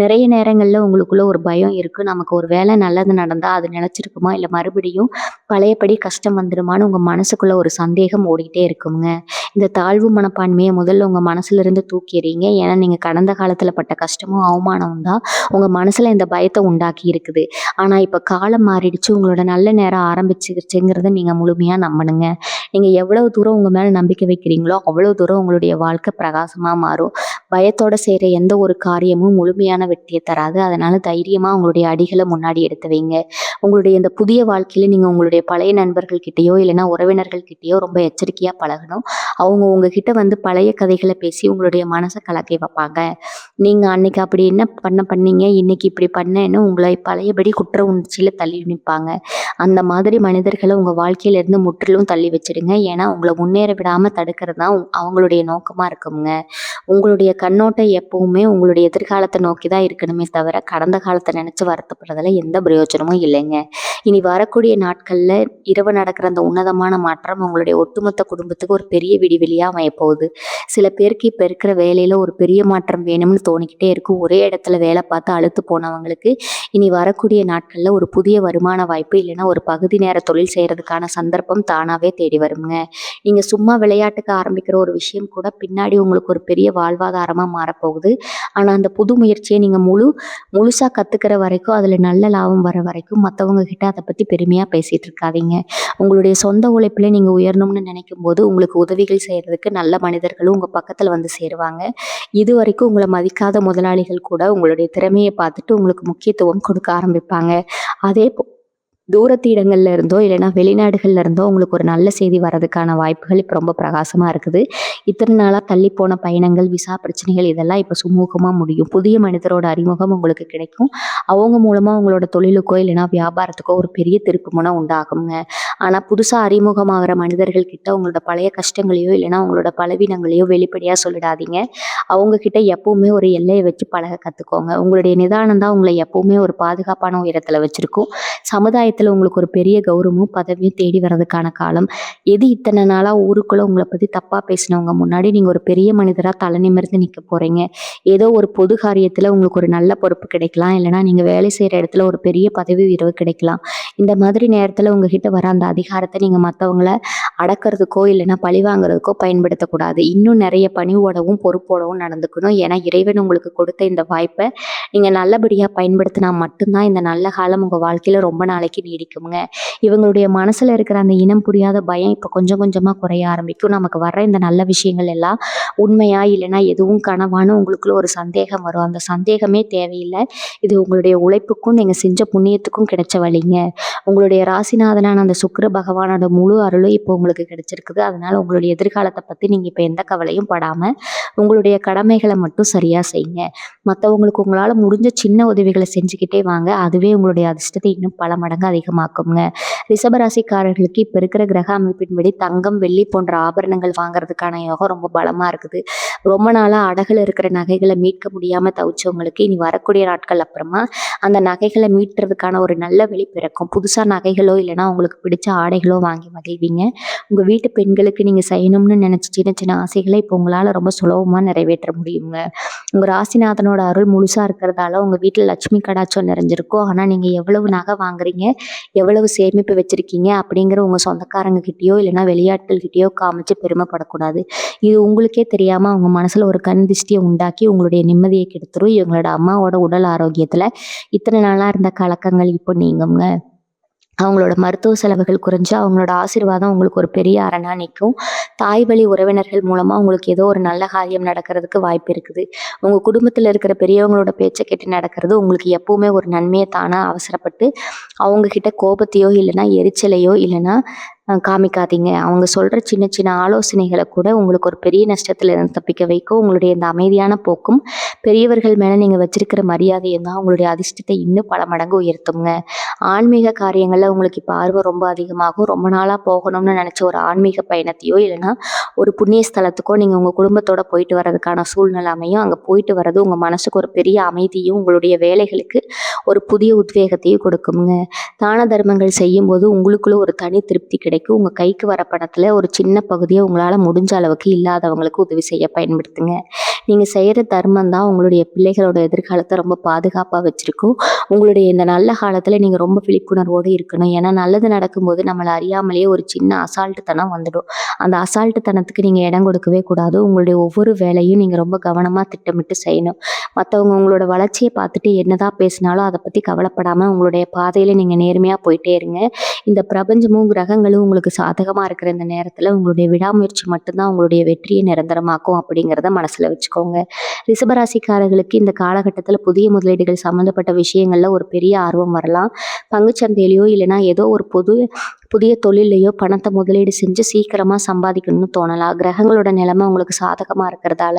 நிறைய நேரங்கள்ல உங்களுக்குள்ள ஒரு பயம் இருக்கு. நமக்கு ஒரு வேலை நல்லது நடந்தா அது நிலைச்சிருக்குமா, இல்ல மறுபடியும் பழையபடி கஷ்டம் வந்துருமான்னு உங்க மனசுக்குள்ள ஒரு சந்தேகம் ஓடிட்டே இருக்குங்க. இந்த தாழ்வு மனப்பான்மையை முதல்ல உங்க மனசுல இருந்து தூக்கி எறியுங்க. ஏன்னா நீங்க கடந்த காலத்துல பட்ட கஷ்டமும் அவமானமும் தான் உங்க மனசுல இந்த பயத்தை உண்டாக்கி இருக்குது. ஆனா இப்ப காலம் மாறிடுச்சு. உங்களோட நல்ல நேரம் ஆரம்பிச்சிருச்சுங்கிறத நீங்க முழுமையா நம்பணுங்க. நீங்க எவ்வளவு தூரம் உங்க மேல நம்பிக்கை வைக்கிறீங்களோ அவ்வளவு தூரம் உங்களுடைய வாழ்க்கை பிரகாசமா மாறும். பயத்தோட செய்கிற எந்த ஒரு காரியமும் முழுமையான வெற்றியை தராது. அதனால் தைரியமாக உங்களுடைய அடிகளை முன்னாடி எடுத்து வைங்க. உங்களுடைய இந்த புதிய வாழ்க்கையில் நீங்கள் உங்களுடைய பழைய நண்பர்கள்கிட்டயோ இல்லைன்னா உறவினர்கள்கிட்டயோ ரொம்ப எச்சரிக்கையாக பழகணும். அவங்க உங்ககிட்ட வந்து பழைய கதைகளை பேசி உங்களுடைய மனசை கலக்கி வைப்பாங்க. நீங்கள் அன்னைக்கு அப்படி என்ன பண்ணீங்க, இன்னைக்கு இப்படி பண்ணேன்னு உங்களை பழையபடி குற்ற உணர்ச்சியில் தள்ளி நிற்பாங்க. அந்த மாதிரி மனிதர்களை உங்கள் வாழ்க்கையிலேருந்து முற்றிலும் தள்ளி வச்சிடுங்க. ஏன்னா உங்களை முன்னேற விடாமல் தடுக்கிறது தான் அவங்களுடைய நோக்கமாக இருக்குங்க. உங்களுடைய கண்ணோட்டம் எப்பவுமே உங்களுடைய எதிர்காலத்தை நோக்கி தான் இருக்கணுமே தவிர கடந்த காலத்தை நினச்சி வருத்தப்படுறதுல எந்த பிரயோஜனமும் இல்லைங்க. இனி வரக்கூடிய நாட்களில் இரவு நடக்கிற அந்த உன்னதமான மாற்றம் உங்களுடைய ஒட்டுமொத்த குடும்பத்துக்கு ஒரு பெரிய விடிவெளியாக அமையப்போகுது. சில பேருக்கு இப்போ இருக்கிற வேலையில் ஒரு பெரிய மாற்றம் வேணும்னு தோணிக்கிட்டே இருக்கும். ஒரே இடத்துல வேலை பார்த்து அலுத்து போனவங்களுக்கு இனி வரக்கூடிய நாட்களில் ஒரு புதிய வருமான வாய்ப்பு இல்லைன்னா ஒரு பகுதி நேர தொழில் செய்கிறதுக்கான சந்தர்ப்பம் தானாகவே தேடி வருங்க. நீங்கள் சும்மா விளையாட்டுக்கு ஆரம்பிக்கிற ஒரு விஷயம் கூட பின்னாடி உங்களுக்கு ஒரு பெரிய வாழ்வாதாரமாக மாறப்போகுது. ஆனால் அந்த புது முயற்சியை நீங்கள் முழுசாக கற்றுக்கிற வரைக்கும் அதில் நல்ல லாபம் வர வரைக்கும் மற்றவங்க கிட்ட அதை பற்றி பெருமையாக பேசிகிட்டு இருக்காதீங்க. உங்களுடைய சொந்த உழைப்பில் நீங்கள் உயரணும்னு நினைக்கும் போது உங்களுக்கு உதவிகள் செய்கிறதுக்கு நல்ல மனிதர்களும் உங்கள் பக்கத்தில் வந்து சேருவாங்க. இது வரைக்கும் உங்களை மதிக்காத முதலாளிகள் கூட உங்களுடைய திறமையை பார்த்துட்டு உங்களுக்கு முக்கியத்துவம் கொடுக்க ஆரம்பிப்பாங்க. அதே தூரத்து இடங்கள்ல இருந்தோ இல்லைன்னா வெளிநாடுகள்ல இருந்தோ உங்களுக்கு ஒரு நல்ல செய்தி வர்றதுக்கான வாய்ப்புகள் இப்போ ரொம்ப பிரகாசமாக இருக்குது. இத்தனை நாளாக தள்ளி போன பயணங்கள், விசா பிரச்சனைகள் இதெல்லாம் இப்போ சுமூகமாக முடியும். புதிய மனிதரோட அறிமுகம் உங்களுக்கு கிடைக்கும். அவங்க மூலமாக உங்களோட தொழிலுக்கோ இல்லைன்னா வியாபாரத்துக்கோ ஒரு பெரிய திருப்புமுனை உண்டாகுங்க. ஆனால் புதுசாக அறிமுகமாகிற மனிதர்கள் கிட்ட உங்களோட பழைய கஷ்டங்களையோ இல்லைன்னா உங்களோட பலவீனங்களையோ வெளிப்படையாக சொல்லிடாதீங்க. அவங்கக்கிட்ட எப்பவுமே ஒரு எல்லையை வச்சு பழக கற்றுக்கோங்க. உங்களுடைய நிதானம் தான் உங்களை எப்பவுமே ஒரு பாதுகாப்பான உயரத்தில் வச்சுருக்கும். சமுதாயத்தில் உங்களுக்கு ஒரு பெரிய கௌரவமும் பதவியும் தேடி வர்றதுக்கான காலம். எது இத்தனை நாளாக ஊருக்குள்ளே உங்களை பற்றி தப்பாக பேசினவங்க முன்னாடி நீங்கள் ஒரு பெரிய மனிதராக தலை நிமிர்ந்து நிற்க போகிறீங்க. ஏதோ ஒரு பொது காரியத்தில் உங்களுக்கு ஒரு நல்ல பொறுப்பு கிடைக்கலாம். இல்லைனா நீங்கள் வேலை செய்கிற இடத்துல ஒரு பெரிய பதவி உயர்வு கிடைக்கலாம். இந்த மாதிரி நேரத்தில் உங்ககிட்ட வர அந்த அதிகாரத்தை நீங்கள் மற்றவங்கள அடக்கிறதுக்கோ இல்லைன்னா பழி வாங்குறதுக்கோ பயன்படுத்தக்கூடாது. இன்னும் நிறைய பணிவோடவும் பொறுப்போடவும் நடந்துக்கணும். ஏன்னா இறைவன் உங்களுக்கு கொடுத்த இந்த வாய்ப்பை நீங்கள் நல்லபடியாக பயன்படுத்தினா மட்டும்தான் இந்த நல்ல காலம் உங்கள் வாழ்க்கையில் ரொம்ப நாளைக்கு நீடிக்குங்க. இவங்களுடைய மனசில் இருக்கிற அந்த இனம் புரியாத பயம் இப்போ கொஞ்சம் கொஞ்சமாக குறைய ஆரம்பிக்கும். நமக்கு வர்ற இந்த நல்ல விஷயங்கள் எல்லாம் உண்மையா இல்லைன்னா எதுவும் கனவான்னு உங்களுக்குள்ள ஒரு சந்தேகம் வரும். அந்த சந்தேகமே தேவையில்லை. இது உங்களுடைய உழைப்புக்கும் நீங்கள் செஞ்ச புண்ணியத்துக்கும் கிடைச்ச வழிங்க. உங்களுடைய ராசிநாதனான அந்த சுக்கிர பகவானோட முழு அருளும் இப்போ உங்களுக்கு கிடைச்சிருக்குது. அதனால உங்களுடைய எதிர்காலத்தை பற்றி நீங்கள் இப்போ எந்த கவலையும் படாமல் உங்களுடைய கடமைகளை மட்டும் சரியாக செய்யுங்க. மற்றவங்களுக்கு உங்களால் முடிஞ்ச சின்ன உதவிகளை செஞ்சுக்கிட்டே வாங்க. அதுவே உங்களுடைய அதிர்ஷ்டத்தை இன்னும் பல மடங்கு அதிகமாக்குங்க. ரிஷபராசிக்காரர்களுக்கு இப்போ இருக்கிற கிரக அமைப்பின்படி தங்கம், வெள்ளி போன்ற ஆபரணங்கள் வாங்குறதுக்கான யோகம் ரொம்ப பலமாக இருக்குது. ரொம்ப நாளாக அடகுல இருக்கிற நகைகளை மீட்க முடியாமல் தவிச்சவங்களுக்கு இனி வரக்கூடிய நாட்கள் அப்புறமா அந்த நகைகளை மீட்டுறதுக்கான ஒரு நல்ல வழி பிறக்கும். புதுசாக நகைகளோ இல்லைன்னா உங்களுக்கு பிடிச்ச ஆடைகளோ வாங்கி மகிழ்வீங்க. உங்கள் வீட்டு பெண்களுக்கு நீங்கள் செய்யணும்னு நினச்ச சின்ன சின்ன ஆசைகளை இப்போ உங்களால் ரொம்ப சுலபமாக நிறைவேற்ற முடியுங்க. உங்கள் ராசிநாதனோட அருள் முழுசாக இருக்கிறதால உங்கள் வீட்டில் லட்சுமி கடாட்சம் நிறைஞ்சிருக்கும். ஆனால் நீங்கள் எவ்வளவு நகை வாங்குறீங்க, எவ்வளவு சேமிப்பு வச்சுருக்கீங்க அப்படிங்கிற உங்கள் சொந்தக்காரங்கக்கிட்டேயோ இல்லைன்னா வெளியாட்கள்கிட்டயோ காமிச்சு பெருமைப்படக்கூடாது. இது உங்களுக்கே தெரியாமல் அவங்க மனசில் ஒரு கண் திருஷ்டியை உண்டாக்கி உங்களுடைய நிம்மதியை கெடுத்துரும். இவங்களோட அம்மாவோட உடல் ஆரோக்கியத்தில் இத்தனை நாளாக இருந்த கலக்கங்கள் இப்போ நீங்குங்க. அவங்களோட மருத்துவ செலவுகள் குறைஞ்சு அவங்களோட ஆசீர்வாதம் உங்களுக்கு ஒரு பெரிய அரணா நிற்கும். தாய் வழி உறவினர்கள் மூலமாக உங்களுக்கு ஏதோ ஒரு நல்ல காரியம் நடக்கிறதுக்கு வாய்ப்பு இருக்குது. உங்கள் குடும்பத்தில் இருக்கிற பெரியவங்களோட பேச்சை கேட்டு நடக்கிறது உங்களுக்கு எப்பவுமே ஒரு நன்மையை தானாக அவசரப்பட்டு அவங்கக்கிட்ட கோபத்தையோ இல்லைன்னா எரிச்சலையோ இல்லைன்னா காமிக்காதீங்க. அவங்க சொல்கிற சின்ன சின்ன ஆலோசனைகளை கூட உங்களுக்கு ஒரு பெரிய நஷ்டத்தில் இருந்து தப்பிக்க வைக்கும். உங்களுடைய இந்த அமைதியான போக்கும் பெரியவர்கள் மேலே நீங்கள் வச்சிருக்கிற மரியாதையும் தான் உங்களுடைய அதிர்ஷ்டத்தை இன்னும் பல மடங்கு உயர்த்துங்க. ஆன்மீக காரியங்களில் உங்களுக்கு இப்போ ஆர்வம் ரொம்ப அதிகமாகும். ரொம்ப நாளாக போகணும்னு நினச்ச ஒரு ஆன்மீக பயணத்தையோ இல்லைன்னா ஒரு புண்ணிய ஸ்தலத்துக்கோ நீங்கள் உங்கள் குடும்பத்தோடு போயிட்டு வர்றதுக்கான சூழ்நிலை அமையும். அங்கே போயிட்டு வர்றது உங்கள் மனசுக்கு ஒரு பெரிய அமைதியும் உங்களுடைய வேலைகளுக்கு ஒரு புதிய உத்வேகத்தையும் கொடுக்குங்க. தான தர்மங்கள் செய்யும்போது உங்களுக்குள்ள ஒரு தனி திருப்தி கிடைக்கும். உங்கள் கைக்கு வர பணத்தில் ஒரு சின்ன பகுதியை உங்களால் முடிஞ்ச அளவுக்கு இல்லாதவங்களுக்கு உதவி செய்ய பயன்படுத்துங்க. நீங்கள் செய்கிற தர்மம் தான் உங்களுடைய பிள்ளைகளோட எதிர்காலத்தை ரொம்ப பாதுகாப்பாக வச்சுருக்கும். உங்களுடைய இந்த நல்ல காலத்தில் நீங்கள் ரொம்ப விழிப்புணர்வோடு இருக்கணும். ஏன்னா நல்லது நடக்கும்போது நம்மளை அறியாமலேயே ஒரு சின்ன அசால்ட்டுத்தனம் வந்துடும். அந்த அசால்ட்டுத்தனத்துக்கு நீங்கள் இடம் கொடுக்கவே கூடாது. உங்களுடைய ஒவ்வொரு வேலையும் நீங்கள் ரொம்ப கவனமாக திட்டமிட்டு செய்யணும். மற்றவங்க உங்களோட வளர்ச்சியை பார்த்துட்டு என்னதான் பேசினாலும் அதை பற்றி கவலைப்படாமல் உங்களுடைய பாதையில் நீங்கள் நேர்மையாக போயிட்டே இருங்க. இந்த பிரபஞ்சமும் கிரகங்களும் உங்களுக்கு சாதகமாக இருக்கிற இந்த நேரத்தில் உங்களுடைய விடாமுயற்சி மட்டும்தான் உங்களுடைய வெற்றியை நிரந்தரமாக்கும் அப்படிங்கிறத மனசில் வச்சுக்கோங்க. வச்சுக்கோங்க. ரிஷபராசிக்காரர்களுக்கு இந்த காலகட்டத்தில் புதிய முதலீடுகள் சம்மந்தப்பட்ட விஷயங்களில் ஒரு பெரிய ஆர்வம் வரலாம். பங்குச்சந்தையிலையோ இல்லைனா ஏதோ ஒரு புதிய தொழிலையோ பணத்தை முதலீடு செஞ்சு சீக்கிரமாக சம்பாதிக்கணும்னு தோணலாம். கிரகங்களோட நிலைமை உங்களுக்கு சாதகமாக இருக்கிறதால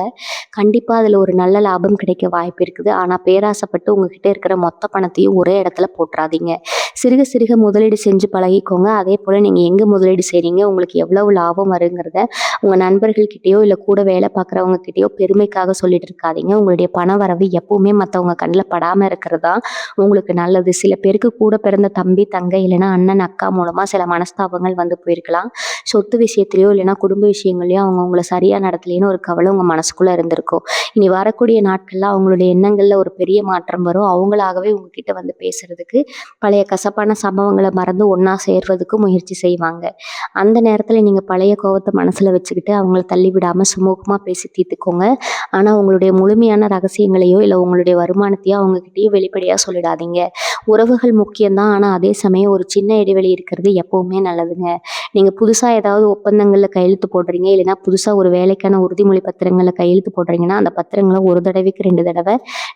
கண்டிப்பாக அதில் ஒரு நல்ல லாபம் கிடைக்க வாய்ப்பு இருக்குது. ஆனால் பேராசைப்பட்டு உங்ககிட்ட இருக்கிற மொத்த பணத்தையும் ஒரே இடத்துல போட்டுறாதீங்க. சிறுக சிறுக முதலீடு செஞ்சு பழகிக்கோங்க. அதே போல் நீங்கள் எங்கே முதலீடு செய்கிறீங்க, உங்களுக்கு எவ்வளவு லாபம் வருங்கிறத உங்கள் நண்பர்கள்கிட்டயோ இல்லை கூட வேலை பார்க்குறவங்க கிட்டேயோ பெருமைக்காக சொல்லிட்டு இருக்காதீங்க. உங்களுடைய பண வரவு எப்பவுமே மற்றவங்க கண்ணில் படாமல் இருக்கிறது தான் உங்களுக்கு நல்லது. சில பேருக்கு கூட பிறந்த தம்பி தங்கை இல்லைனா அண்ணன் அக்கா மூலமாக சில மனஸ்தாபங்கள் வந்து போயிருக்கலாம். சொத்து விஷயத்துலையோ இல்லைனா குடும்ப விஷயங்களையோ அவங்க உங்களை சரியாக நடத்தலைன்னு ஒரு கவலை உங்கள் மனசுக்குள்ளே இருந்திருக்கும். இனி வரக்கூடிய நாட்களில் அவங்களுடைய எண்ணங்களில் ஒரு பெரிய மாற்றம் வரும். அவங்களாகவே உங்ககிட்ட வந்து பேசுறதுக்கு பழைய கசப்பான சம்பவங்களை மறந்து ஒன்றா சேர்வதுக்கு முயற்சி செய்வாங்க. அந்த நேரத்தில் நீங்கள் பழைய கோவத்தை மனசில் வச்சுக்கிட்டு அவங்கள தள்ளி விடாமல் சுமூகமாக பேசி தீர்த்துக்கோங்க. ஆனால் உங்களுடைய முழுமையான ரகசியங்களையோ இல்லை உங்களுடைய வருமானத்தையோ அவங்கக்கிட்டேயோ வெளிப்படையாக சொல்லிடாதீங்க. உறவுகள் முக்கியம்தான், ஆனால் அதே சமயம் ஒரு சின்ன இடைவெளி இருக்கிறது எப்போவுமே நல்லதுங்க. நீங்கள் புதுசாக ஏதாவது ஒப்பந்தங்களில் கையெழுத்து போடுறீங்க இல்லைனா புதுசாக ஒரு வேலைக்கான உறுதிமொழி பத்திரங்களில் கையெழுத்து போடுறீங்கன்னா அந்த பத்திரங்களை ஒரு தடவைக்கு 2 தடவை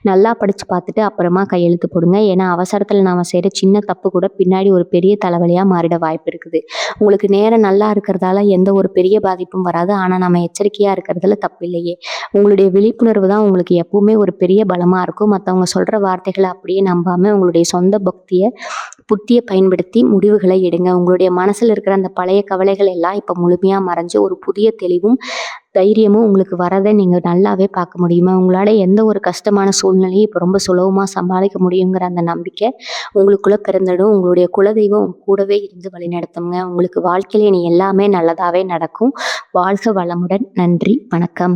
நல்லா படித்து பார்த்துட்டு அப்புறமா கையெழுத்து போடுங்க. ஏன்னா அவசரத்தில் நாம் செய்கிற சின்ன தப்பு கூட பின்னாடி ஒரு பெரிய தலைவலியாக மாறிட வாய்ப்பு இருக்குது. உங்களுக்கு நேரம் நல்லா இருக்கிறதால எந்த ஒரு பெரிய பாதிப்பும் வராது. ஆனால் நம்ம எச்சரிக்கையாக இருக்கிறதுல தப்பு இல்லையே. உங்களுடைய விழிப்புணர்வு தான் உங்களுக்கு எப்பவுமே ஒரு பெரிய பலமாக இருக்கும். மற்றவங்க சொல்கிற வார்த்தைகளை அப்படியே நம்பாமல் உங்களுடைய சொந்த புத்தியை பயன்படுத்தி முடிவுகளை எடுங்க. உங்களுடைய மனசில் இருக்கிற அந்த பழைய கவலைகள் எல்லாம் இப்போ முழுமையாக மறைஞ்சு ஒரு புதிய தெளிவும் தைரியமும் உங்களுக்கு வரதை நீங்கள் நல்லாவே பார்க்க முடியுமா? உங்களால் எந்த ஒரு கஷ்டமான சூழ்நிலையும் இப்போ ரொம்ப சுலபமாக சமாளிக்க முடியுங்கிற அந்த நம்பிக்கை உங்களுக்குள்ளே பிறந்துடும். உங்களுடைய குலதெய்வம் உங்க கூடவே இருந்து வழிநடத்துங்க. உங்களுக்கு வாழ்க்கையில் இனி எல்லாமே நல்லதாகவே நடக்கும். வாழ்க வளமுடன். நன்றி, வணக்கம்.